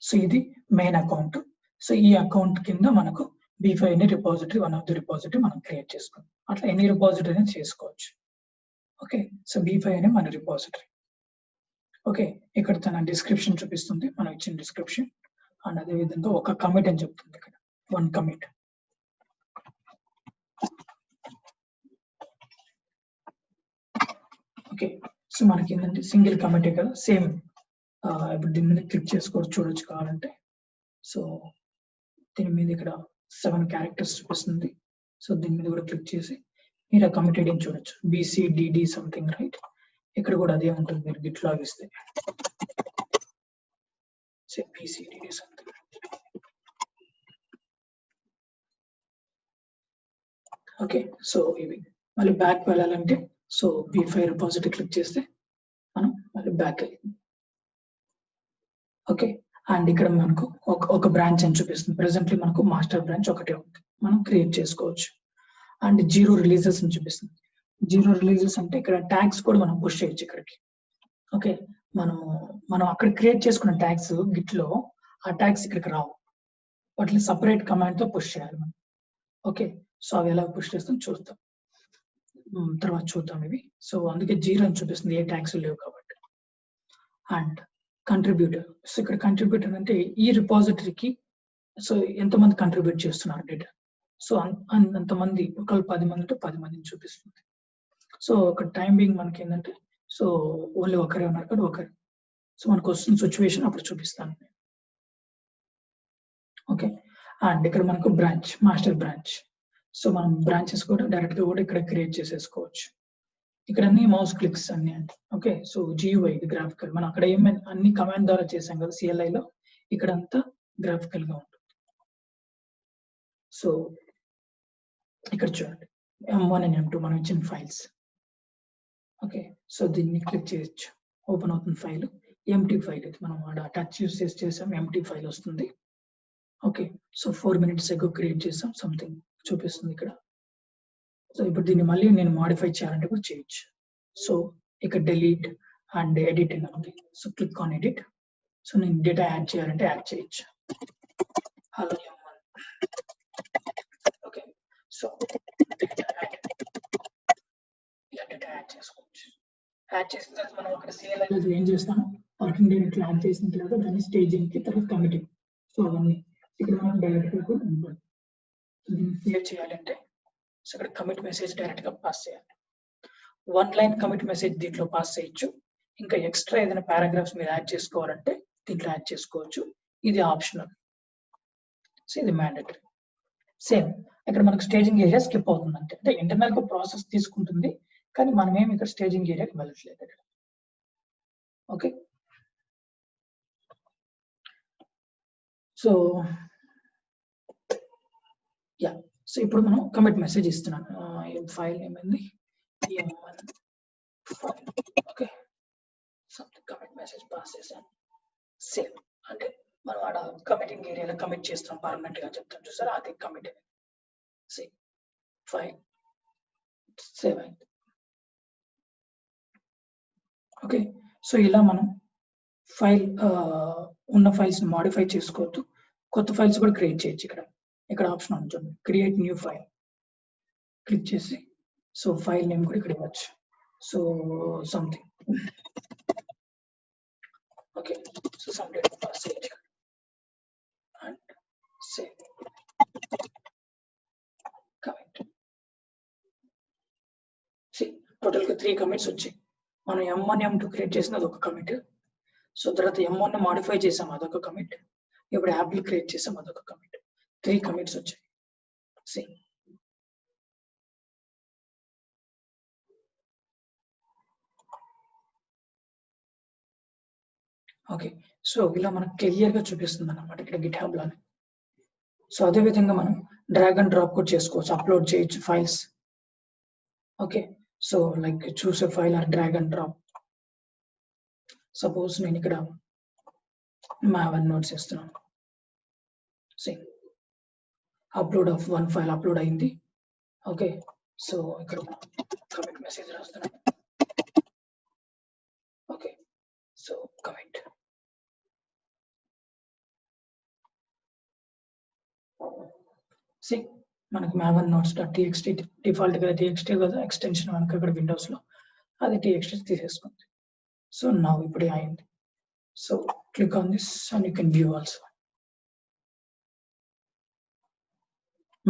Speaker 1: సో ఇది మెయిన్ అకౌంట్. సో ఈ అకౌంట్ కింద మనకు B5 ని repository, one of the repository మనం క్రియేట్ చేసుకుంటాం. అట్లా ఎన్ని రిపోజిటరీ అనేది చేసుకోవచ్చు. ఓకే, సో B5 అనే మన రిపోజిటరీ. ఓకే, ఇక్కడ తన డిస్క్రిప్షన్ చూపిస్తుంది, మనం ఇచ్చిన డిస్క్రిప్షన్. అండ్ అదే విధంగా ఒక కమిట్ అని చెప్తుంది ఇక్కడ, 1 కమిట్. ఓకే, సో మనకి ఏంటంటే సింగిల్ కమిటే కదా, సేమ్ ఇప్పుడు దీని మీద క్లిక్ చేసుకోవచ్చు, చూడొచ్చు కావాలంటే. సో దీని మీద ఇక్కడ 7 క్యారెక్టర్స్ చూపిస్తుంది. సో దీని మీద కూడా క్లిక్ చేసి మీరు ఆ కమిటెడ్ ఏం చూడొచ్చు, BCDD సంథింగ్, రైట్? ఇక్కడ కూడా అదే ఉంటుంది. మీరు గిట్ లాగ్ ఇస్తే BCDD సంథింగ్. ఓకే, సో ఇవి మళ్ళీ బ్యాక్ వెళ్ళాలంటే సో B5 రిపాజిటరీ క్లిక్ చేస్తే మనం మళ్ళీ బ్యాక్ వెళ్ళింది. ఓకే, అండ్ ఇక్కడ మనకు ఒక బ్రాంచ్ అని చూపిస్తుంది. ప్రెసెంట్లీ మనకు మాస్టర్ బ్రాంచ్ ఒకటే ఉంది, మనం క్రియేట్ చేసుకోవచ్చు. అండ్ 0 రిలీజెస్ అని చూపిస్తుంది. 0 రిలీజెస్ అంటే ఇక్కడ ట్యాగ్స్ కూడా మనం పుష్ చేయొచ్చు ఇక్కడికి. ఓకే, మనం అక్కడ క్రియేట్ చేసుకున్న ట్యాగ్స్ గిట్ లో ఆ ట్యాగ్స్ ఇక్కడికి రావు, వాటిని సపరేట్ కమాండ్ తో పుష్ చేయాలి మనం. ఓకే, సో అవి ఎలా పుష్ చేస్తాం చూద్దాం, తర్వాత చూద్దాం ఇవి. సో అందుకే 0 అని చూపిస్తుంది, ఏ ట్యాగ్స్ లేవు కాబట్టి. అండ్ కంట్రిబ్యూటర్, సో ఇక్కడ కంట్రిబ్యూటర్ అంటే ఈ రిపాజిటరీకి సో ఎంతమంది కంట్రిబ్యూట్ చేస్తున్నారు డేటా. సో అంతమంది, ఒకళ్ళు 10 మంది ఉంటే 10 మందిని చూపిస్తుంది. సో ఒక టైం బీయింగ్ మనకి ఏంటంటే సో ఓన్లీ ఒకరే ఉన్నారు కదా, ఒకరు. సో మనకు వస్తున్న సిచ్యువేషన్ అప్పుడు చూపిస్తాను. ఓకే, అండ్ ఇక్కడ మనకు బ్రాంచ్, మాస్టర్ బ్రాంచ్. సో మనం బ్రాంచెస్ కూడా డైరెక్ట్ గా కూడా ఇక్కడ క్రియేట్ చేసేసుకోవచ్చు. ఇక్కడ అన్ని మౌస్ క్లిక్స్ అన్ని అంటే. ఓకే, సో GUI ఇది గ్రాఫికల్. మనం అక్కడ ఏమైనా అన్ని కమాండ్ ద్వారా చేసాం కదా CLI లో, ఇక్కడ అంతా గ్రాఫికల్ గా ఉంటుంది. సో ఇక్కడ చూడండి M1 and M2 మనం ఇచ్చిన ఫైల్స్. ఓకే, సో దీన్ని క్లిక్ చేయొచ్చు, ఓపెన్ అవుతుంది ఫైల్. ఎంటీ ఫైల్ ఇది, మనం టచ్ యూస్ చేసాం, ఎంటీ ఫైల్ వస్తుంది. Okay, so 4 minutes ago create చేసాం, సంథింగ్ చూపిస్తుంది ఇక్కడ. సో ఇప్పుడు దీన్ని మళ్ళీ నేను మాడిఫై చేయాలంటే కూడా చేయొచ్చు. సో ఇక్కడ డిలీట్ అండ్ ఎడిట్ అని ఉంది. So click on edit. So నేను డేటా యాడ్ చేయాలంటే యాడ్ చేయొచ్చు. Hello M1. Okay, so data add చేసుకోవచ్చు. యాడ్ చేసిన తర్వాత మనం అక్కడ CLI ఏం చేస్తాము, వర్కింగ్ డైరెక్టరీ యాడ్ చేసిన తర్వాత దాన్ని స్టేజింగ్ కి, తర్వాత కమిటింగ్. సో అవన్నీ ఇక్కడ మనం డైరెక్ట్ గా కూడా ఉంటుంది. సేవ్ చేయాలంటే సో ఇక్కడ కమిట్ మెసేజ్ డైరెక్ట్ గా పాస్ చేయాలి. 1 line కమిట్ మెసేజ్ దీంట్లో పాస్ చేయొచ్చు. ఇంకా ఎక్స్ట్రా ఏదైనా పారాగ్రాఫ్స్ మీరు యాడ్ చేసుకోవాలంటే దీంట్లో యాడ్ చేసుకోవచ్చు. ఇది ఆప్షనల్, సో ఇది మ్యాండేటరీ. సేమ్ ఇక్కడ మనకు స్టేజింగ్ ఏరియా స్కిప్ అవుతుంది, అంటే ఇంటర్నల్ గా ప్రాసెస్ తీసుకుంటుంది, కానీ మనం ఏమి ఇక్కడ స్టేజింగ్ ఏరియాకి వెళ్ళట్లేదు ఇక్కడ. ఓకే, సో యా, సో ఇప్పుడు మనం కమిట్ మెసేజ్ ఇస్తున్నాం. ఫైల్ ఏమైంది, M1 file. Okay, commit message pass చేశాను. సేవ్ అంటే మనం ఆడ కమిటింగ్ ఏరియాలో కమిట్ చేస్తాం, పర్మనెంట్ గా చెప్తాం చూసారా, అది కమిట్. సేవ్ ఫైల్, సేవ్ అయింది. ఓకే, సో ఇలా మనం ఫైల్ ఉన్న ఫైల్స్ మాడిఫై చేసుకోవద్దు, కొత్త ఫైల్స్ కూడా క్రియేట్ చేయొచ్చు. ఇక్కడ ఆప్షన్ ఉంటుంది, క్రియేట్ న్యూ ఫైల్. క్లిక్ చేసి సో ఫైల్ నేమ్ కూడా ఇక్కడ ఇవ్వచ్చు. So something. Okay, so some data pass చేయొచ్చు అండ్ సేవ్. కమిట్. టోటల్ గా 3 కమిట్స్ వచ్చాయి. మనం M1 M2 క్రియేట్ చేసిన అదొక కమిట్. సో తర్వాత M1 మాడిఫై చేసాం, అదొక కమిట్. ఇప్పుడు యాప్లు క్రియేట్ చేసాం, అదొక కమిట్. 3 కమిట్స్ వచ్చాయి. సేమ్. ఓకే, సో ఇలా మనకు క్లియర్ గా చూపిస్తుంది అన్నమాట ఇక్కడ గిట్హబ్ లోనే. సో అదే విధంగా మనం డ్రాగ్ అండ్ డ్రాప్ కూడా చేసుకోవచ్చు, అప్లోడ్ చేయొచ్చు files. Okay, so like choose a file or drag and drop. Suppose నేను ఇక్కడ Maven నోట్స్ ఇస్తున్నాను. Same upload of 1 file upload అయింది. ఓకే, సో ఇక్కడ కమిట్ మెసేజ్ రాస్తున్నాను. Okay, so commit. మనకు Maven notes.txt డిఫాల్ట్ గా txt కదా ఎక్స్టెన్షన్ మనకు ఇక్కడ విండోస్ లో అది txt తీసేసుకుంది. సో నౌ ఇప్పుడే అయింది. So click on this and you can view also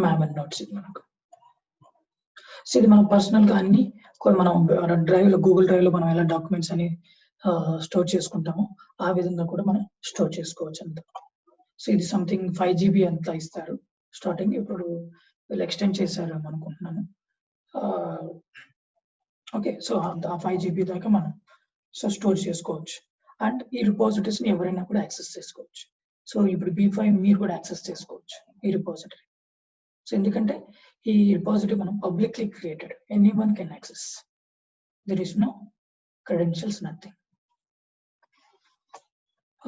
Speaker 1: Maven notes. ఇది మనకు సో ఇది మనం పర్సనల్ గా అన్ని మనం డ్రైవ్ లో, గూగుల్ డ్రైవ్ లో మనం ఎలా డాక్యుమెంట్స్ అని స్టోర్ చేసుకుంటామో ఆ విధంగా కూడా మనం స్టోర్ చేసుకోవచ్చు అంత. సో ఇది సంథింగ్ 5 GB అంతా ఇస్తారు స్టార్టింగ్. ఇప్పుడు వీళ్ళు ఎక్స్టెండ్ చేశారు అనుకుంటున్నాను. ఓకే, సో ఆ 5 GB దాకా మనం స్టోర్ చేసుకోవచ్చు. అండ్ ఈ రిపాజిటరీస్ ని ఎవరైనా కూడా యాక్సెస్ చేసుకోవచ్చు. సో ఇప్పుడు B5 మీరు కూడా యాక్సెస్ చేసుకోవచ్చు ఈ రిపాజిటరీ. సో ఎందుకంటే ఈ రిపాజిటరీ మనం publicly created, anyone can access, there is no credentials, nothing.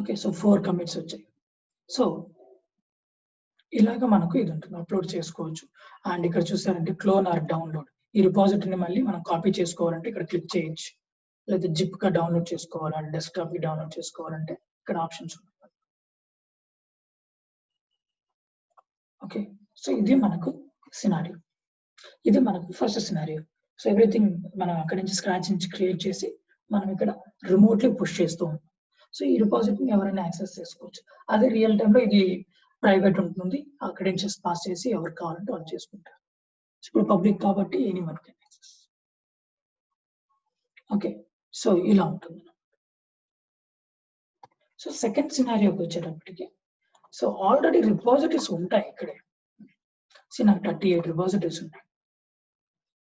Speaker 1: Okay, so 4 commits వచ్చాయి. సో ఇలాగ మనకు ఇది ఉంటుంది, అప్లోడ్ చేసుకోవచ్చు. అండ్ ఇక్కడ చూసారంటే క్లోన్ ఆర్ డౌన్లోడ్, ఈ రిపాజిటరీని మళ్ళీ మనం కాపీ చేసుకోవాలంటే ఇక్కడ క్లిక్ చేయొచ్చు, లేదా జిప్ గా డౌన్లోడ్ చేసుకోవాలంటే, డెస్క్టాప్ కి డౌన్లోడ్ చేసుకోవాలంటే ఇక్కడ ఆప్షన్స్ ఉన్నాయి. ఓకే, సో ఇది మనకు సినారియో, ఇది మనకు ఫస్ట్ సినారియో. సో ఎవ్రీథింగ్ మనం అక్కడి నుంచి స్క్రాచ్ నుంచి క్రియేట్ చేసి మనం ఇక్కడ రిమోట్లీ పుష్ చేస్తూ ఉంటాం. సో ఈ రిపాజిటరీని ఎవరైనా యాక్సెస్ చేసుకోవచ్చు. అదే రియల్ టైంలో ఇది ప్రైవేట్ ఉంటుంది, ఆ క్రెడెన్షియల్స్ పాస్ చేసి ఎవరు కావాలంటే వాళ్ళు చేసుకుంటారు. ఇప్పుడు పబ్లిక్ కాబట్టి anyone can access. Okay, so ఇలా ఉంటుంది. సో సెకండ్ సినారియోకి వచ్చేటప్పటికి, సో ఆల్రెడీ రిపాజిటరీస్ ఉంటాయి ఇక్కడే. సో నాకు 38 రిపాజిటరీస్ ఉన్నాయి.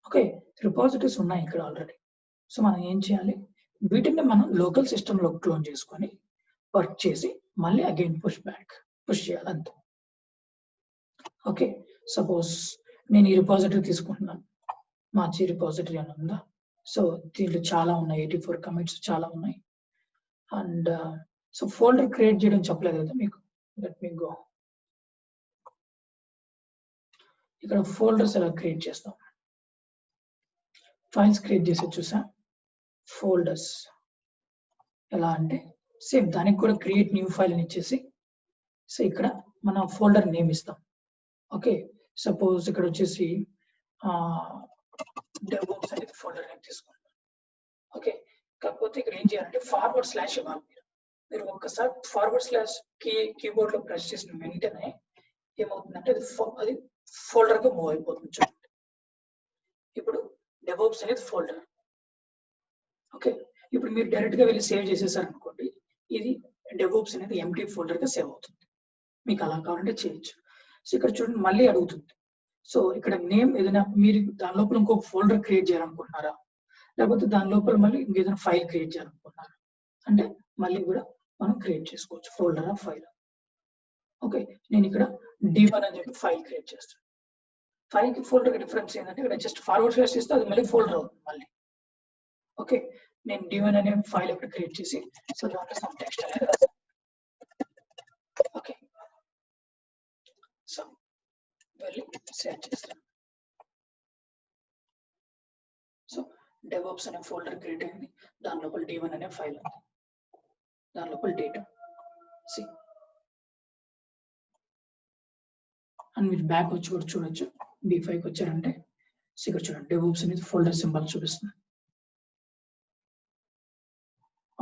Speaker 1: ఓకే, రిపాజిటరీస్ ఉన్నాయి ఇక్కడ ఆల్రెడీ. సో మనం ఏం చేయాలి, వీటిని మనం లోకల్ సిస్టంలో క్లోన్ చేసుకొని వర్క్ చేసి మళ్ళీ అగైన్ పుష్ చేయాలి అంతే. ఓకే, సపోజ్ నేను ఈ రిపాజిటరీ తీసుకుంటున్నాను, మార్చి రిపాజిటరీ అని ఉందా. సో దీంట్లో చాలా ఉన్నాయి, 84 కమిట్స్ చాలా ఉన్నాయి. అండ్ సో ఫోల్డర్ క్రియేట్ చేయడం చెప్పలేదు కదా మీకు, లెట్ మీ గో. ఇక్కడ ఫోల్డర్స్ ఎలా క్రియేట్ చేస్తాం, ఫైల్స్ క్రియేట్ చేసి చూసా. ఫోల్డర్స్ ఎలా అంటే సేమ్ దానికి కూడా క్రియేట్ న్యూ ఫైల్ అని ఇచ్చేసి, సో ఇక్కడ మన ఫోల్డర్ నేమ్ ఇస్తాం. ఓకే, సపోజ్ ఇక్కడ వచ్చేసి డెవోప్స్ అనేది ఫోల్డర్ నేమ్ తీసుకుంటాం. ఓకే, కాకపోతే ఇక్కడ ఏం చేయాలంటే ఫార్వర్డ్ స్లాష్ ఇవ్వాలి. మీరు ఒక్కసారి ఫార్వర్డ్ స్లాష్ కీబోర్డ్ లో ప్రెస్ చేసిన వెంటనే ఏమవుతుందంటే అది ఫోల్డర్ గా మూవ్ అయిపోతుంది. చూడండి, ఇప్పుడు డెవోప్స్ అనేది ఫోల్డర్. ఓకే, ఇప్పుడు మీరు డైరెక్ట్ గా వెళ్ళి సేవ్ చేసేసారు అనుకోండి, ఇది డెవోప్స్ అనేది ఎంటీ ఫోల్డర్ గా సేవ్ అవుతుంది. మీకు అలా కావాలంటే చేయొచ్చు. సో ఇక్కడ చూడండి మళ్ళీ అడుగుతుంది. సో ఇక్కడ నేమ్ ఏదైనా మీరు దాని లోపల ఇంకొక ఫోల్డర్ క్రియేట్ చేయాలనుకుంటున్నారా, లేకపోతే దాని లోపల మళ్ళీ ఇంకేదైనా ఫైల్ క్రియేట్ చేయాలనుకుంటున్నారా అంటే మళ్ళీ కూడా మనం క్రియేట్ చేసుకోవచ్చు, ఫోల్డర్ ఆఫ్ ఫైల్. ఓకే, నేను ఇక్కడ D1 అని చెప్పి ఫైల్ క్రియేట్ చేస్తాను. ఫైల్ కి ఫోల్డర్ కి డిఫరెన్స్ ఏంటంటే ఇక్కడ జస్ట్ ఫార్వర్డ్ స్లాష్ ఇస్తే అది మళ్ళీ ఫోల్డర్ అవుతుంది మళ్ళీ. ఓకే, నేను D1 అనే ఫైల్ ఇక్కడ క్రియేట్ చేసి సో దాంట్లో సమ్ టెక్స్ట్ అనేది రాస్తాను. ఓకే, సో వెళ్ళి సేవ్ చేస్తాను. సో డెవోప్స్ అనే ఫోల్డర్ క్రియేట్ అయింది, దాని లోపల D1 అనే ఫైల్ ఉంది, దాని లోపల డేటా. సి అండ్ మీరు బ్యాక్ వచ్చి కూడా చూడొచ్చు, B5కి వచ్చారంటే ఇక్కడ చూడండి డెవోప్స్ అనేది ఫోల్డర్ సింబల్ చూపిస్తుంది.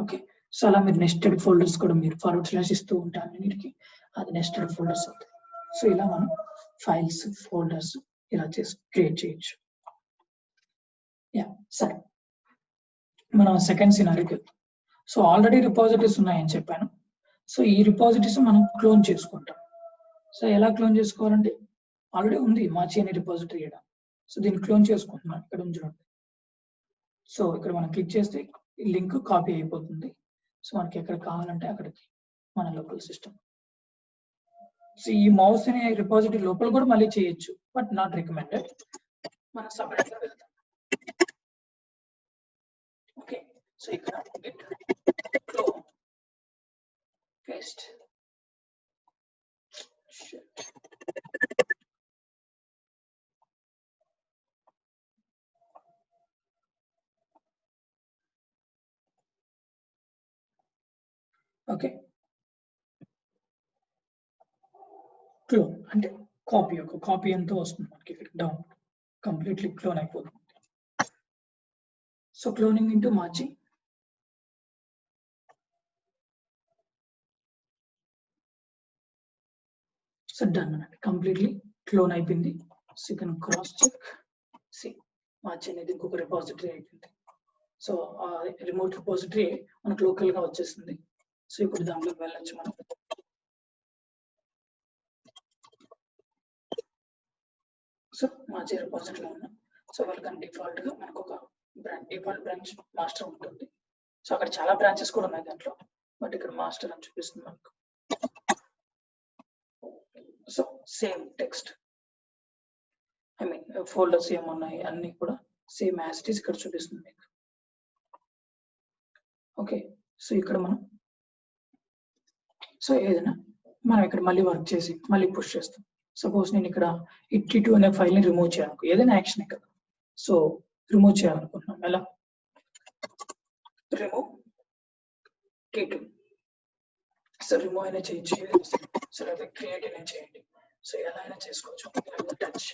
Speaker 1: ఓకే, సో అలా మీరు నెస్టెడ్ ఫోల్డర్స్ కూడా మీరు ఫార్వర్డ్ స్లాష్ ఇస్తూ ఉంటారు అన్నిటికి, అది నెస్టెడ్ ఫోల్డర్స్ అవుతాయి. సో ఇలా మనం ఫైల్స్ ఫోల్డర్స్ ఇలా చేసి క్రియేట్ చేయొచ్చు. యా, సరే మనం సెకండ్ సినారీకి వెళ్తాం. సో ఆల్రెడీ రిపాజిటరీస్ ఉన్నాయని చెప్పాను. సో ఈ రిపాజిటరీస్ మనం క్లోన్ చేసుకుంటాం. సో ఎలా క్లోన్ చేసుకోవాలంటే ఆల్రెడీ ఉంది మార్చి అనే రిపాజిటరీ ఇక్కడ. సో దీన్ని క్లోన్ చేసుకుంటున్నాం, ఇక్కడ ఉంచండి. సో ఇక్కడ మనం క్లిక్ చేస్తే ఈ లింక్ కాపీ అయిపోతుంది. సో మనకి ఎక్కడ కావాలంటే అక్కడికి మన లోకల్ సిస్టమ్. సో ఈ మౌస్ అనే రిపాజిటరీ లోపల కూడా మళ్ళీ చేయొచ్చు, బట్ నాట్ రికమెండెడ్. మనం సపరేట్ గా వెళ్తాం. ఓకే, సో ఇక్కడ git clone paste. Okay, clone అంటే కాపీ, ఒక కాపీ ఎంతో వస్తుంది మనకి ఇక్కడ డౌన్, కంప్లీట్లీ క్లోన్ అయిపోతుంది. సో క్లోనింగ్ ఇంటూ మార్చి. సో డన్ అన్నట్టు, కంప్లీట్లీ క్లోన్ అయిపోయింది. సో ఇక్కడ క్రాస్ చెక్, సి మార్చి అనేది ఇంకొక రిపాజిటరీ అయిపోయింది. సో రిమోట్ రిపోజిటరీ మనకు లోకల్ గా వచ్చేస్తుంది. సో ఇప్పుడు దాంట్లోకి వెళ్ళొచ్చు మనం. సో మార్చి రిపోజిటరీలో ఉన్నాం. సో వాళ్ళకి డిఫాల్ట్ గా మనకు ఒక డిఫాల్ట్ బ్రాంచ్ మాస్టర్ ఉంటుంది. సో అక్కడ చాలా బ్రాంచెస్ కూడా ఉన్నాయి దాంట్లో, బట్ ఇక్కడ మాస్టర్ అని చూపిస్తుంది మనకు. So same text, I mean folders ఏమున్నాయి అన్ని కూడా సేమ్ యాజ్ ఇట్ ఈస్ ఇక్కడ చూపిస్తుంది మీకు. ఓకే, సో ఇక్కడ మనం సో ఏదైనా మనం ఇక్కడ మళ్ళీ వర్క్ చేసి మళ్ళీ పుష్ చేస్తాం. సపోజ్ నేను ఇక్కడ T2 అనే ఫైల్ ని రిమూవ్ చేయాలనుకో, ఏదైనా యాక్షన్ కదా. సో రిమూవ్ చేయాలనుకుంటున్నాం, ఎలా రిమూవ్ T2. సో రిమూవ్ అయినా చేయొచ్చు, సో లేదా క్రియేట్ అయినా చేయండి. సో ఎలా అయినా చేసుకోవచ్చు. టచ్,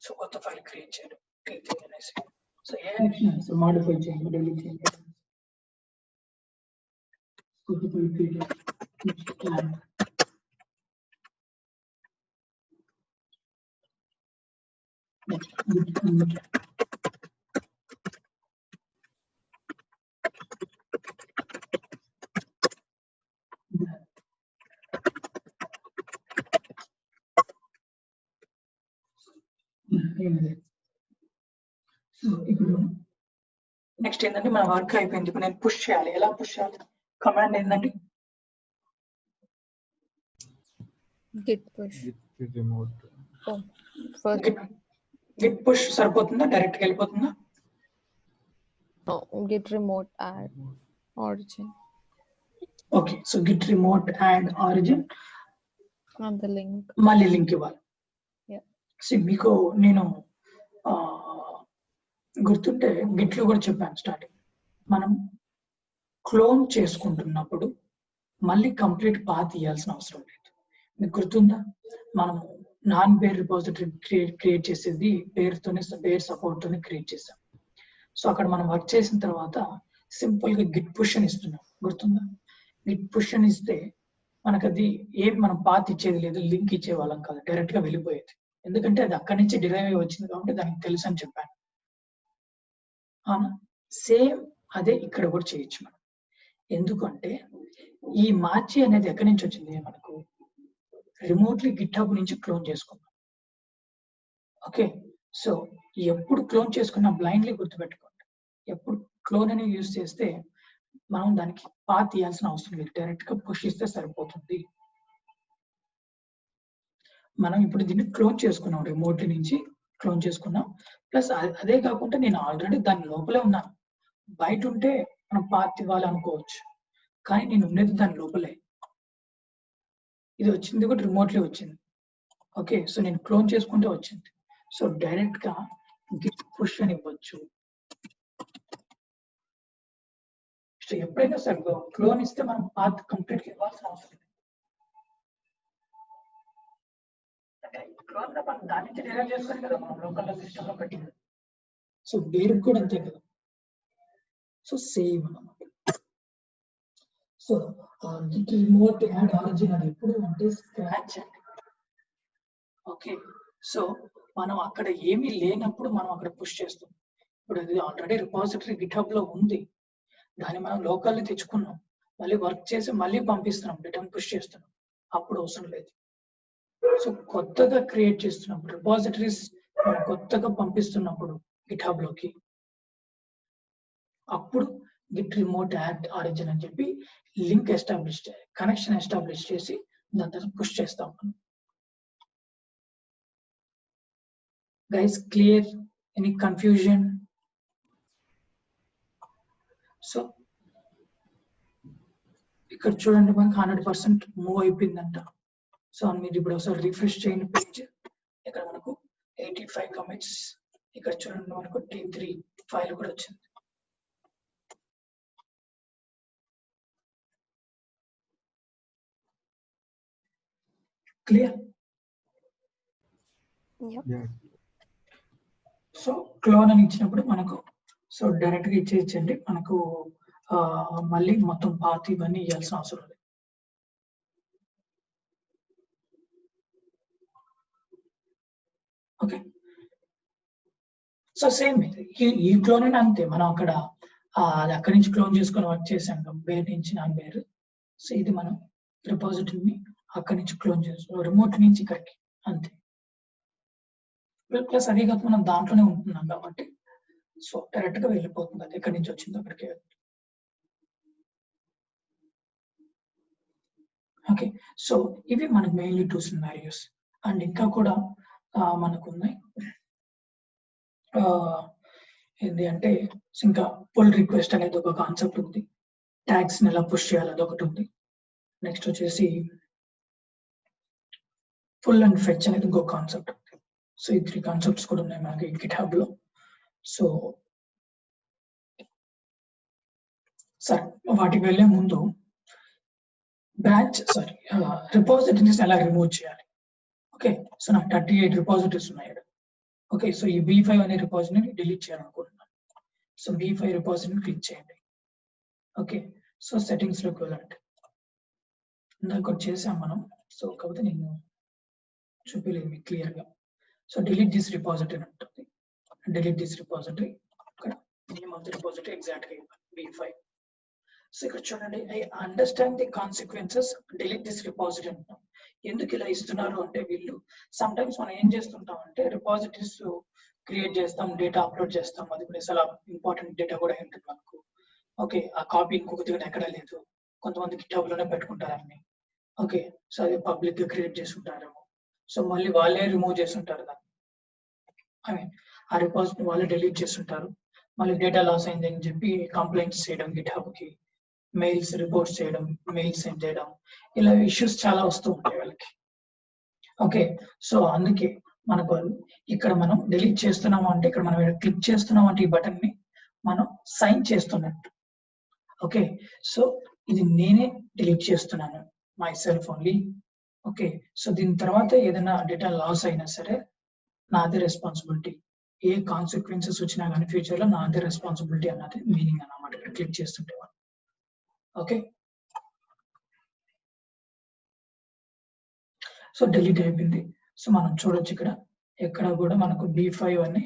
Speaker 1: సో కొత్త ఫైల్ క్రియేట్ చేయడం T3 అనేసి. సో ఏ యాక్షన్ సో మాడిఫై చేయండి, డిలీట్ చేయండి, కొత్త ఫైల్ క్రియేట్ సో ఇప్పుడు నెక్స్ట్ ఏంటంటే మన వర్క్ అయిపోయింది. ఇప్పుడు నేను పుష్ చేయాలి. ఎలా పుష్ చేయాలి? కమాండ్ ఏంటంటే
Speaker 3: git push.
Speaker 2: Git remote.
Speaker 3: Oh, first.
Speaker 1: Git push సరిపోతుందా? డైరెక్ట్ గా వెళ్ళిపోతుందా?
Speaker 3: Oh, git remote add origin
Speaker 1: okay, so Git remote add origin
Speaker 3: on the link.
Speaker 1: మళ్ళీ లింక్ ఇవ్వాలి.
Speaker 3: Yeah.
Speaker 1: సో మీకు నేను గుర్తుంటే గిట్ లో కూడా చెప్పాను స్టార్టింగ్, మనం క్లోన్ చేసుకుంటున్నప్పుడు మళ్ళీ కంప్లీట్ పాత్ ఇవ్వాల్సిన అవసరం లేదు. మీకు గుర్తుందా, మనం నాన్ బేర్ రిపోజిటరీ క్రియేట్ చేసేది పేరుతోనే, బేర్ సపోర్ట్ తోనే క్రియేట్ చేసాం. సో అక్కడ మనం వర్క్ చేసిన తర్వాత సింపుల్ గా గిట్ పుష్ అని ఇస్తున్నాం, గుర్తుందా? గిట్ పుష్ అని ఇస్తే మనకు అది ఏం మనం పాత్ ఇచ్చేది లేదు, లింక్ ఇచ్చే వాళ్ళం కాదు, డైరెక్ట్ గా వెళ్ళిపోయేది. ఎందుకంటే అది అక్కడి నుంచి డిరైవ్ అయి వచ్చింది కాబట్టి దానికి తెలుసు అని చెప్పాను. అవునా? సేమ్ అదే ఇక్కడ కూడా చేయొచ్చు మనం. ఎందుకంటే ఈ మార్చి అనేది ఎక్కడి నుంచి వచ్చింది, మనకు రిమోట్లీ గిట్ హబ్ నుంచి క్లోన్ చేసుకున్నాం. ఓకే, సో ఎప్పుడు క్లోన్ చేసుకున్నా బ్లైండ్లీ గుర్తుపెట్టుకోండి, ఎప్పుడు క్లోన్ అని యూజ్ చేస్తే మనం దానికి పాత్ తీయాల్సిన అవసరం లేదు, డైరెక్ట్ గా పుష్ ఇస్తే సరిపోతుంది. మనం ఇప్పుడు దీన్ని క్లోన్ చేసుకున్నాం, రిమోట్ నుంచి క్లోన్ చేసుకున్నాం. ప్లస్ అదే కాకుండా నేను ఆల్రెడీ దాని లోపలే ఉన్నాను. బయట ఉంటే మనం పాత్ ఇవ్వాలి అనుకోవచ్చు, కానీ నేను ఉండేది దాని లోపలే. ఇది వచ్చింది కూడా రిమోట్లీ వచ్చింది. ఓకే, సో నేను క్లోన్ చేసుకుంటే వచ్చింది. సో డైరెక్ట్ గా గిట్ పుష్ అని ఇవ్వచ్చు. సో ఎప్పుడైనా సరే క్లోన్ ఇస్తే మనం పాత్ కంప్లీట్ ఇవ్వాల్సిన అవసరం లేదు. అంటే క్లోన్ మనం దాని నుంచి డిరైవ్ చేసుకొని కదా మనం లోకల్ సిస్టమ్ లో పెట్టింది. సో బేర్ కూడా అంతే కదా. సో సేమ్ అన్నమాట. So Git remote add origin అది ఎప్పుడు అంటే స్క్రాచ్ అండి. ఓకే, సో మనం అక్కడ ఏమీ లేనప్పుడు మనం అక్కడ పుష్ చేస్తాం. ఇప్పుడు అది ఆల్రెడీ రిపాజిటరీ గిట్ హబ్ లో ఉంది, దాన్ని మనం లోకల్లీ తెచ్చుకున్నాం, మళ్ళీ వర్క్ చేసి మళ్ళీ పంపిస్తున్నాం, రిటర్న్ పుష్ చేస్తున్నాం, అప్పుడు అవసరం లేదు. సో కొత్తగా క్రియేట్ చేస్తున్నప్పుడు రిపాజిటరీస్ మనం కొత్తగా పంపిస్తున్నప్పుడు గిట్ హబ్ లోకి, అప్పుడు గిట్ రిమోట్ యాడ్ ఆరిజిన్ అని చెప్పి లింక్ ఎస్టాబ్లిష్ కనెక్షన్ ఎస్టాబ్లిష్ చేసి దాని తర్వాత పుష్ చేస్తాం. Guys clear? Any confusion? So ఇక్కడ చూడండి మనకు 100% మూవ్ అయిపోయిందంట. సో మీరు ఇప్పుడు ఒకసారి రిఫ్రెష్ చేయండి పేజ్, ఇక్కడ మనకు 85 కమిట్స్, ఇక్కడ చూడండి మనకు T3 ఫైల్ కూడా వచ్చింది. క్లియర్?
Speaker 2: Yeah.
Speaker 1: సో క్లోన్ అని ఇచ్చినప్పుడు మనకు సో డైరెక్ట్ గా ఇచ్చేయచ్చండి, మనకు మళ్ళీ మొత్తం పాత్ ఇవన్నీ ఇవ్వాల్సిన అవసరం లేదు. ఓకే, సో సేమ్ ఈ క్లోన్ అని అంతే, మనం అక్కడ అది అక్కడి నుంచి క్లోన్ చేసుకొని వర్క్ చేసాం బేర్ నుంచి నా బేర్. సో ఇది మనం రిపాజిటరీని అక్కడి నుంచి క్లోన్ చేస్తాం రిమోట్ నుంచి ఇక్కడికి అంతే. ప్లస్ అదే కాక మనం దాంట్లోనే ఉంటున్నాం కాబట్టి సో డైరెక్ట్ గా వెళ్ళిపోతుంది, అది ఎక్కడి నుంచి వచ్చిందో అక్కడికి. ఓకే, సో ఇవి మనకు మెయిన్లీ 2 సినారియోస్. అండ్ ఇంకా కూడా మనకు ఉన్నాయి ఏంటి అంటే ఇంకా పుల్ రిక్వెస్ట్ అనేది ఒక కాన్సెప్ట్ ఉంది, ట్యాగ్స్ ని ఎలా పుష్ చేయాలి అదొకటి ఉంది. నెక్స్ట్ వచ్చేసి పుల్ అండ్ ఫెచ్ అనేది ఇంకో కాన్సెప్ట్ ఉంది. సో ఈ 3 కాన్సెప్ట్స్ కూడా ఉన్నాయి మనకి గిట్హబ్ లో. సో సరే, వాటికి వెళ్ళే ముందు రిపాజిటరీస్ ఎలా రిమూవ్ చేయాలి. ఓకే, సో నాకు 38 రిపాజిటరీస్ ఉన్నాయి. ఓకే, సో ఈ B5 అనే రిపాజిటరీని డిలీట్ చేయాలనుకుంటున్నాను. సో B5 రిపాజిటరీని క్లిక్ చేయండి. ఓకే, సో సెట్టింగ్స్ లోకి వెళ్ళండి. ఇందాక చేసాం మనం, సో కాకపోతే నేను చూపించలేదు మీకు క్లియర్ గా. సో డిలీట్ దిస్ రిపాజిటరీ ఉంటుంది. డిలీట్ దిస్ రిపాజిటరీ, ఇక్కడ name of the repository exact గా B5. సో ఇక్కడ చూడండి, I understand the consequences, delete this repository అంటాం. ఎందుకు ఇలా ఇస్తున్నారు అంటే వీళ్ళు సమ్ టైమ్స్ మనం ఏం చేస్తుంటాం అంటే రిపాజిటరీస్ క్రియేట్ చేస్తాం, డేటా అప్లోడ్ చేస్తాం, అది కూడా చాలా ఇంపార్టెంట్ డేటా కూడా ఉంటుంది మనకు. ఓకే, ఆ కాపీ ఇంకొక దగ్గర ఎక్కడ లేదు, కొంతమంది గిట్హబ్ లోనే పెట్టుకుంటారు అన్ని. ఓకే, సో అది పబ్లిక్ గా క్రియేట్ చేస్తుంటారేమో, సో మళ్ళీ వాళ్ళే రిమూవ్ చేస్తుంటారు దాన్ని. ఐ మీన్ ఆ రిపాజిటరీ వాళ్ళే డిలీట్ చేస్తుంటారు, మళ్ళీ డేటా లాస్ అయిందని చెప్పి కంప్లైంట్స్ చేయడం గిట్హబ్ కి, మెయిల్స్ రిపోర్ట్స్ చేయడం, మెయిల్స్ సెండ్ చేయడం, ఇలా ఇష్యూస్ చాలా వస్తూ ఉంటాయి వాళ్ళకి. ఓకే, సో అందుకే మనకు ఇక్కడ మనం డిలీట్ చేస్తున్నాము అంటే ఇక్కడ మనం క్లిక్ చేస్తున్నాం అంటే ఈ బటన్ ని మనం సైన్ చేస్తున్నట్టు. ఓకే, సో ఇది నేనే డిలీట్ చేస్తున్నాను my self only. Okay, so దీని తర్వాత ఏదైనా డేటా లాస్ అయినా సరే నాదే రెస్పాన్సిబిలిటీ, ఏ కాన్సిక్వెన్సెస్ వచ్చినా కానీ ఫ్యూచర్ లో నాదే రెస్పాన్సిబిలిటీ అన్నది మీనింగ్ అన్నమాట ఇక్కడ క్లిక్ చేస్తుంటే. ఓకే, సో డిలీట్ అయిపోయింది. సో మనం చూడొచ్చు ఇక్కడ ఎక్కడ కూడా మనకు B5 అనే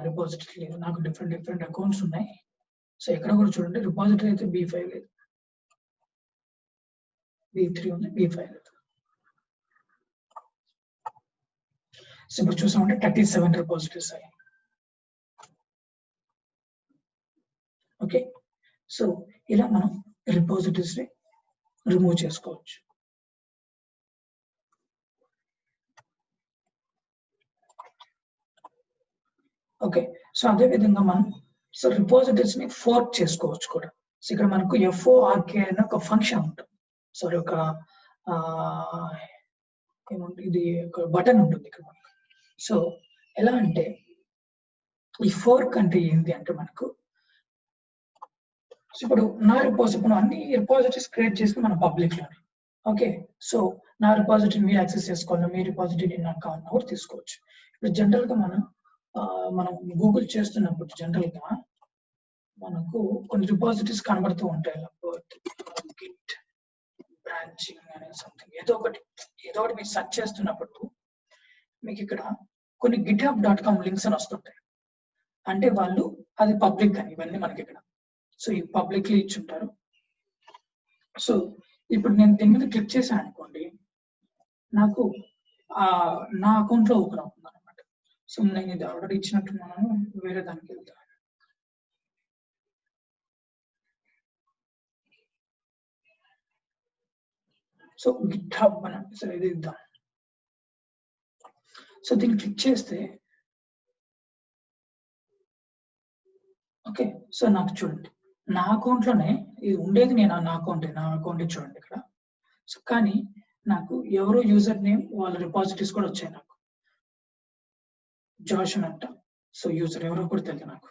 Speaker 1: రిపాజిటరీ లేదు, నాకు డిఫరెంట్ అకౌంట్స్ ఉన్నాయి. సో ఎక్కడ కూడా చూడండి రిపాజిటరీ అయితే B5 లేదు, B3 ఉంది, B5 లేదు. సో ఇప్పుడు చూసామంటే 37 రిపాజిటరీస్ అయ్యాయి. ఓకే, సో ఇలా మనం రిపాజిటరీస్ ని రిమూవ్ చేసుకోవచ్చు. ఓకే, సో అదే విధంగా మనం సో రిపాజిటరీస్ ని ఫోర్క్ చేసుకోవచ్చు కూడా. సో ఇక్కడ మనకు FORK అనే ఒక ఫంక్షన్ ఉంటుంది, సారీ ఒక ఏముంటుంది, ఇది ఒక బటన్ ఉంటుంది ఇక్కడ మనకు. సో ఎలా అంటే ఈ ఫోర్క్ అంటే ఏంటి అంటే మనకు ఇప్పుడు నా రిపాజిటరీ అన్ని రిపాజిటరీస్ క్రియేట్ చేసి మన పబ్లిక్ లోనే. ఓకే, సో నా రిపాజిటరీ మీరు యాక్సెస్ చేసుకోవాలి, మీ రిపాజిటరీ నాకు కావాలన్నా కూడా తీసుకోవచ్చు. ఇప్పుడు జనరల్ గా మనం గూగుల్ చేస్తున్నప్పుడు జనరల్ గా మనకు కొన్ని రిపాజిటరీస్ కనబడుతూ ఉంటాయి, గిట్ బ్రాంచింగ్ అనే సంథింగ్ ఏదో ఒకటి మీరు సెర్చ్ చేస్తున్నప్పుడు మీకు ఇక్కడ కొన్ని github.com లింక్స్ అని వస్తుంటాయి. అంటే వాళ్ళు అది పబ్లిక్ అని ఇవన్నీ మనకి ఇక్కడ సో ఈ పబ్లిక్లీ ఇచ్చుంటారు. సో ఇప్పుడు నేను దీని మీద క్లిక్ చేశాను అనుకోండి, నాకు నా అకౌంట్ లో ఓపెన్ అవుతుంది అనమాట. సో నేను ఇది ఆల్రెడీ ఇచ్చినట్టున్నాను, వేరే దానికి వెళ్తాను. సో గిట్హబ్ అని సరే ఇది ఇద్దాం. సో దీన్ని క్లిక్ చేస్తే ఓకే, సో నాకు చూడండి నా అకౌంట్ లోనే ఇది ఉండేది, నేను నా అకౌంట్ చూడండి ఇక్కడ. సో కానీ నాకు ఎవరో యూజర్ నేమ్ వాళ్ళ రిపాజిటరీస్ కూడా వచ్చాయి నాకు, జాష్ అని అంట. సో యూజర్ ఎవరో కూడా తెలియదు నాకు.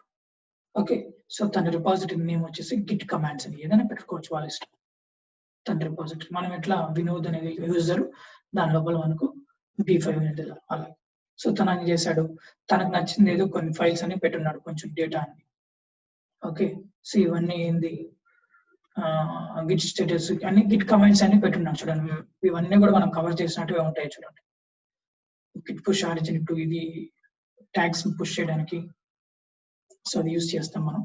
Speaker 1: ఓకే, సో తన రిపాజిటరీ నేమ్ వచ్చేసి గిట్ కమాండ్స్ అని ఏదైనా పెట్టుకోవచ్చు వాళ్ళ ఇష్టం. తన రిపాజిటరీ మనం ఎట్లా వినోద్ అనేది యూజర్, దాని లోపల మనకు B5 అనేది అలా. సో తను ఏం చేశాడు, తనకు నచ్చింది ఏదో కొన్ని ఫైల్స్ అని పెట్టున్నాడు, కొంచెం డేటా అని. ఓకే, సో ఇవన్నీ ఏంది గిట్ స్టేటస్ అన్ని గిట్ కమెంట్స్ అన్ని పెట్టున్నాడు చూడండి. ఇవన్నీ కూడా మనం కవర్ చేసినట్టుగా ఉంటాయి చూడండి. గిట్ పుష్ ఆరిజిన్ టు ఇది ట్యాగ్స్ పుష్ చేయడానికి, సో అది యూజ్ చేస్తాం మనం.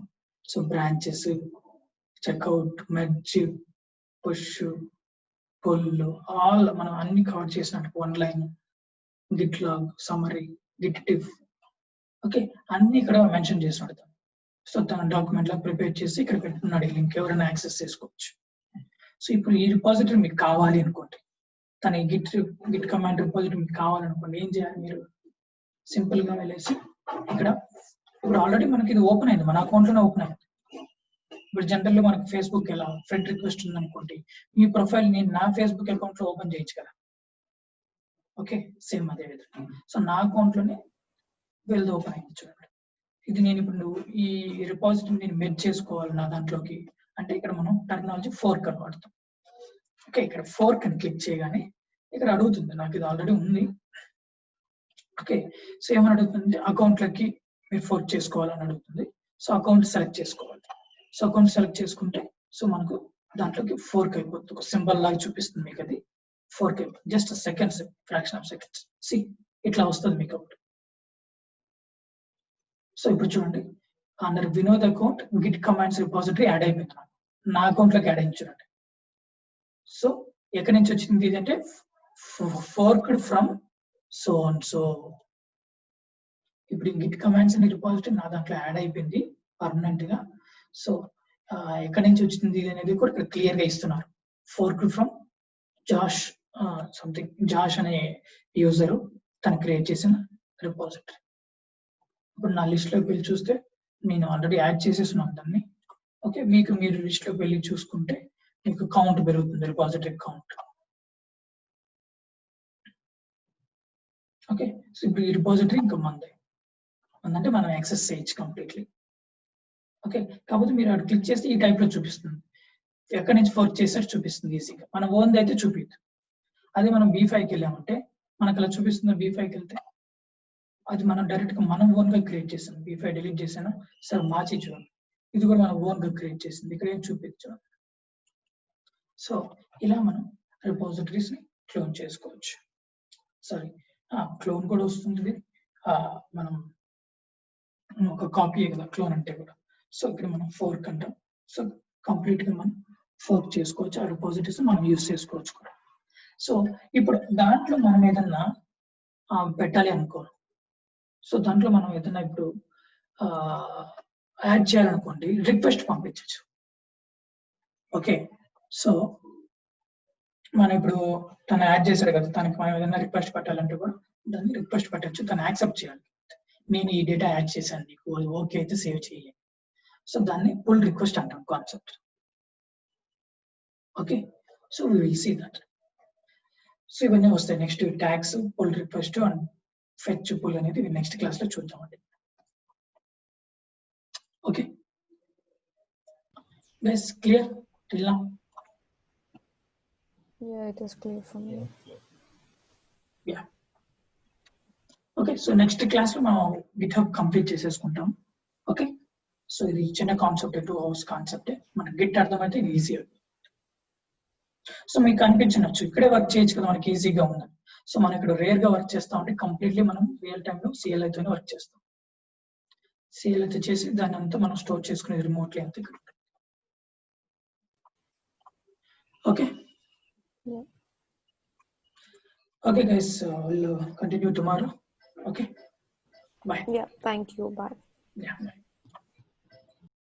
Speaker 1: So branches, checkout, merge, push, pull, all మనం అన్ని కవర్ చేసినట్టు one line, git log, summary, git diff, okay అన్ని ఇక్కడ మెన్షన్ చేసినట్టు. సో తన డాక్యుమెంట్ లా ప్రిపేర్ చేసి ఇక్కడ పెట్టుకున్నాడు ఈ లింక్, ఎవరైనా యాక్సెస్ చేసుకోవచ్చు. సో ఇప్పుడు ఈ రిపాజిటరీ మీకు కావాలి అనుకోండి, తన గిట్ కమాండ్ రిపాజిటరీ మీకు కావాలనుకోండి, ఏం చేయాలి మీరు? సింపుల్ గా వెళ్ళేసి ఇక్కడ, ఇప్పుడు ఆల్రెడీ మనకి ఇది ఓపెన్ అయింది, మన అకౌంట్ లోనే ఓపెన్ అయింది. ఇప్పుడు జనరల్ గా మనకి ఫేస్బుక్ ఎలా ఫ్రెండ్ రిక్వెస్ట్ ఉందనుకోండి, మీ ప్రొఫైల్ నేను నా ఫేస్బుక్ అకౌంట్ లో ఓపెన్ చేయొచ్చు కదా. ఓకే సేమ్ అదే విధంగా. సో నా అకౌంట్ లోనే వీళ్ళది ఓపెన్ అయింది చూడండి. ఇది నేను ఇప్పుడు ఈ రిపాజిటరీ నేను మెర్జ్ చేసుకోవాలి నా దాంట్లోకి అంటే ఇక్కడ మనం టెర్మినాలజీ ఫోర్క్ అని వాడతాం. ఓకే ఇక్కడ ఫోర్క్ అని క్లిక్ చేయగానే ఇక్కడ అడుగుతుంది, నాకు ఇది ఆల్రెడీ ఉంది. ఓకే సో ఏమని అడుగుతుంది? అకౌంట్లకి మీరు ఫోర్క్ చేసుకోవాలని అడుగుతుంది. సో అకౌంట్ సెలెక్ట్ చేసుకోవాలి. సో అకౌంట్ సెలెక్ట్ చేసుకుంటే సో మనకు దాంట్లోకి ఫోర్క్ అయిపోతుంది, ఒక సింబల్ లాగా చూపిస్తుంది మీకు, అది ఫోర్క్ అయిపోతుంది. Just seconds, fraction of seconds. See ఇట్లా వస్తుంది మీకు అకౌంట్. సో ఇప్పుడు చూడండి, under Vinod account git commands repository add అయిపోయింది, నా అకౌంట్ లోకి యాడ్ అయింది చూడండి. సో ఎక్కడి నుంచి వచ్చింది ఇది అంటే ఫోర్క్డ్ ఫ్రమ్ సో అండ్ సో. ఇప్పుడు గిట్ కమాండ్స్ అనే రిపాజిటరీ నా దాంట్లో యాడ్ అయిపోయింది పర్మనెంట్ గా. సో ఎక్కడి నుంచి వచ్చింది ఇది అనేది కూడా ఇక్కడ క్లియర్ గా ఇస్తున్నారు. ఫోర్క్డ్ ఫ్రమ్ జాష్ సంథింగ్, జాష్ అనే యూజర్ తను క్రియేట్ చేసిన రిపాజిటరీ. ఇప్పుడు నా లిస్ట్ లోకి వెళ్ళి చూస్తే నేను ఆల్రెడీ యాడ్ చేసేస్తున్నాను దాన్ని. ఓకే మీకు మీరు లిస్ట్ లోకి వెళ్ళి చూసుకుంటే మీకు కౌంట్ పెరుగుతుంది, రిపాజిటరీ కౌంట్. ఓకే సో ఇప్పుడు ఈ రిపాజిటరీ ఇంకా మందంటే మనం యాక్సెస్ చేయొచ్చు కంప్లీట్లీ. ఓకే కాకపోతే మీరు అక్కడ క్లిక్ చేస్తే ఈ టైప్ లో చూపిస్తుంది, ఎక్కడి నుంచి ఫోర్క్ చేసేది చూపిస్తుంది ఈజీగా. మన ఓన్ అయితే చూపిద్దు. అదే మనం B5కి వెళ్ళామంటే మనకు అలా చూపిస్తుంది. B5కి వెళ్తే అది మనం డైరెక్ట్ గా మనం ఓన్ గా క్రియేట్ చేసాం. B5 డిలీట్ చేసాను సార్, మార్చి చూడండి, ఇది కూడా మనం ఓన్ గా క్రియేట్ చేసింది, ఇక్కడ ఏం చూపించు. సో ఇలా మనం రిపాజిటరీస్ ని క్లోన్ చేసుకోవచ్చు. సారీ క్లోన్ కూడా వస్తుంది, మనం ఒక కాపీ కదా క్లోన్ అంటే కూడా. సో ఇక్కడ మనం ఫోర్క్ అంటాం. సో కంప్లీట్ గా మనం ఫోర్క్ చేసుకోవచ్చు, ఆ రిపాజిటరీస్ మనం యూజ్ చేసుకోవచ్చు కూడా. సో ఇప్పుడు దాంట్లో మనం ఏదన్నా పెట్టాలి అనుకో, సో దాంట్లో మనం ఏదైనా ఇప్పుడు యాడ్ చేయాలనుకోండి, రిక్వెస్ట్ పంపించవచ్చు. ఓకే సో మనం ఇప్పుడు తను యాడ్ చేశాడు కదా, తనకి మనం ఏదైనా రిక్వెస్ట్ పెట్టాలంటే కూడా దాన్ని రిక్వెస్ట్ పెట్టచ్చు, తను యాక్సెప్ట్ చేయాలి. నేను ఈ డేటా యాడ్ చేశాను నీకు, అది ఓకే అయితే సేవ్ చేయాలి. సో దాన్ని పుల్ రిక్వెస్ట్ అంటాం concept. Okay so we will see that. So ఇవన్నీ వస్తాయి next, tags, pull request and fetch pull అనేది నెక్స్ట్ క్లాస్ లో చూద్దామండి. Okay guys clear till now?
Speaker 3: Yeah, it is clear for me.
Speaker 1: Yeah. Okay so next class లో మనం GitHub complete చేసేసుకుంటాం. Okay so ఇది చిన్న కాన్సెప్ట్, 2 hours కాన్సెప్ట్. మనకి గిట్ అర్థమైతే ఇది ఈజీ. సో మీకు అనిపించవచ్చు ఇక్కడే వర్క్ చేయొచ్చు కదా మనకి ఈజీగా ఉందని. సో మనం ఇక్కడ రేర్ గా వర్క్ చేస్తాం అంటే కంప్లీట్లీ మనం రియల్ టైమ్ లో CLI తోనే వర్క్ చేస్తాం. CLI తో చేసి దాన్ని అంతా మనం స్టోర్ చేసుకునేది రిమోట్లీ అంతా ఇక్కడ. Okay
Speaker 3: Yeah.
Speaker 1: Okay guys, we'll continue tomorrow. Okay, bye.
Speaker 3: Yeah, thank you. Bye.
Speaker 1: Yeah, bye.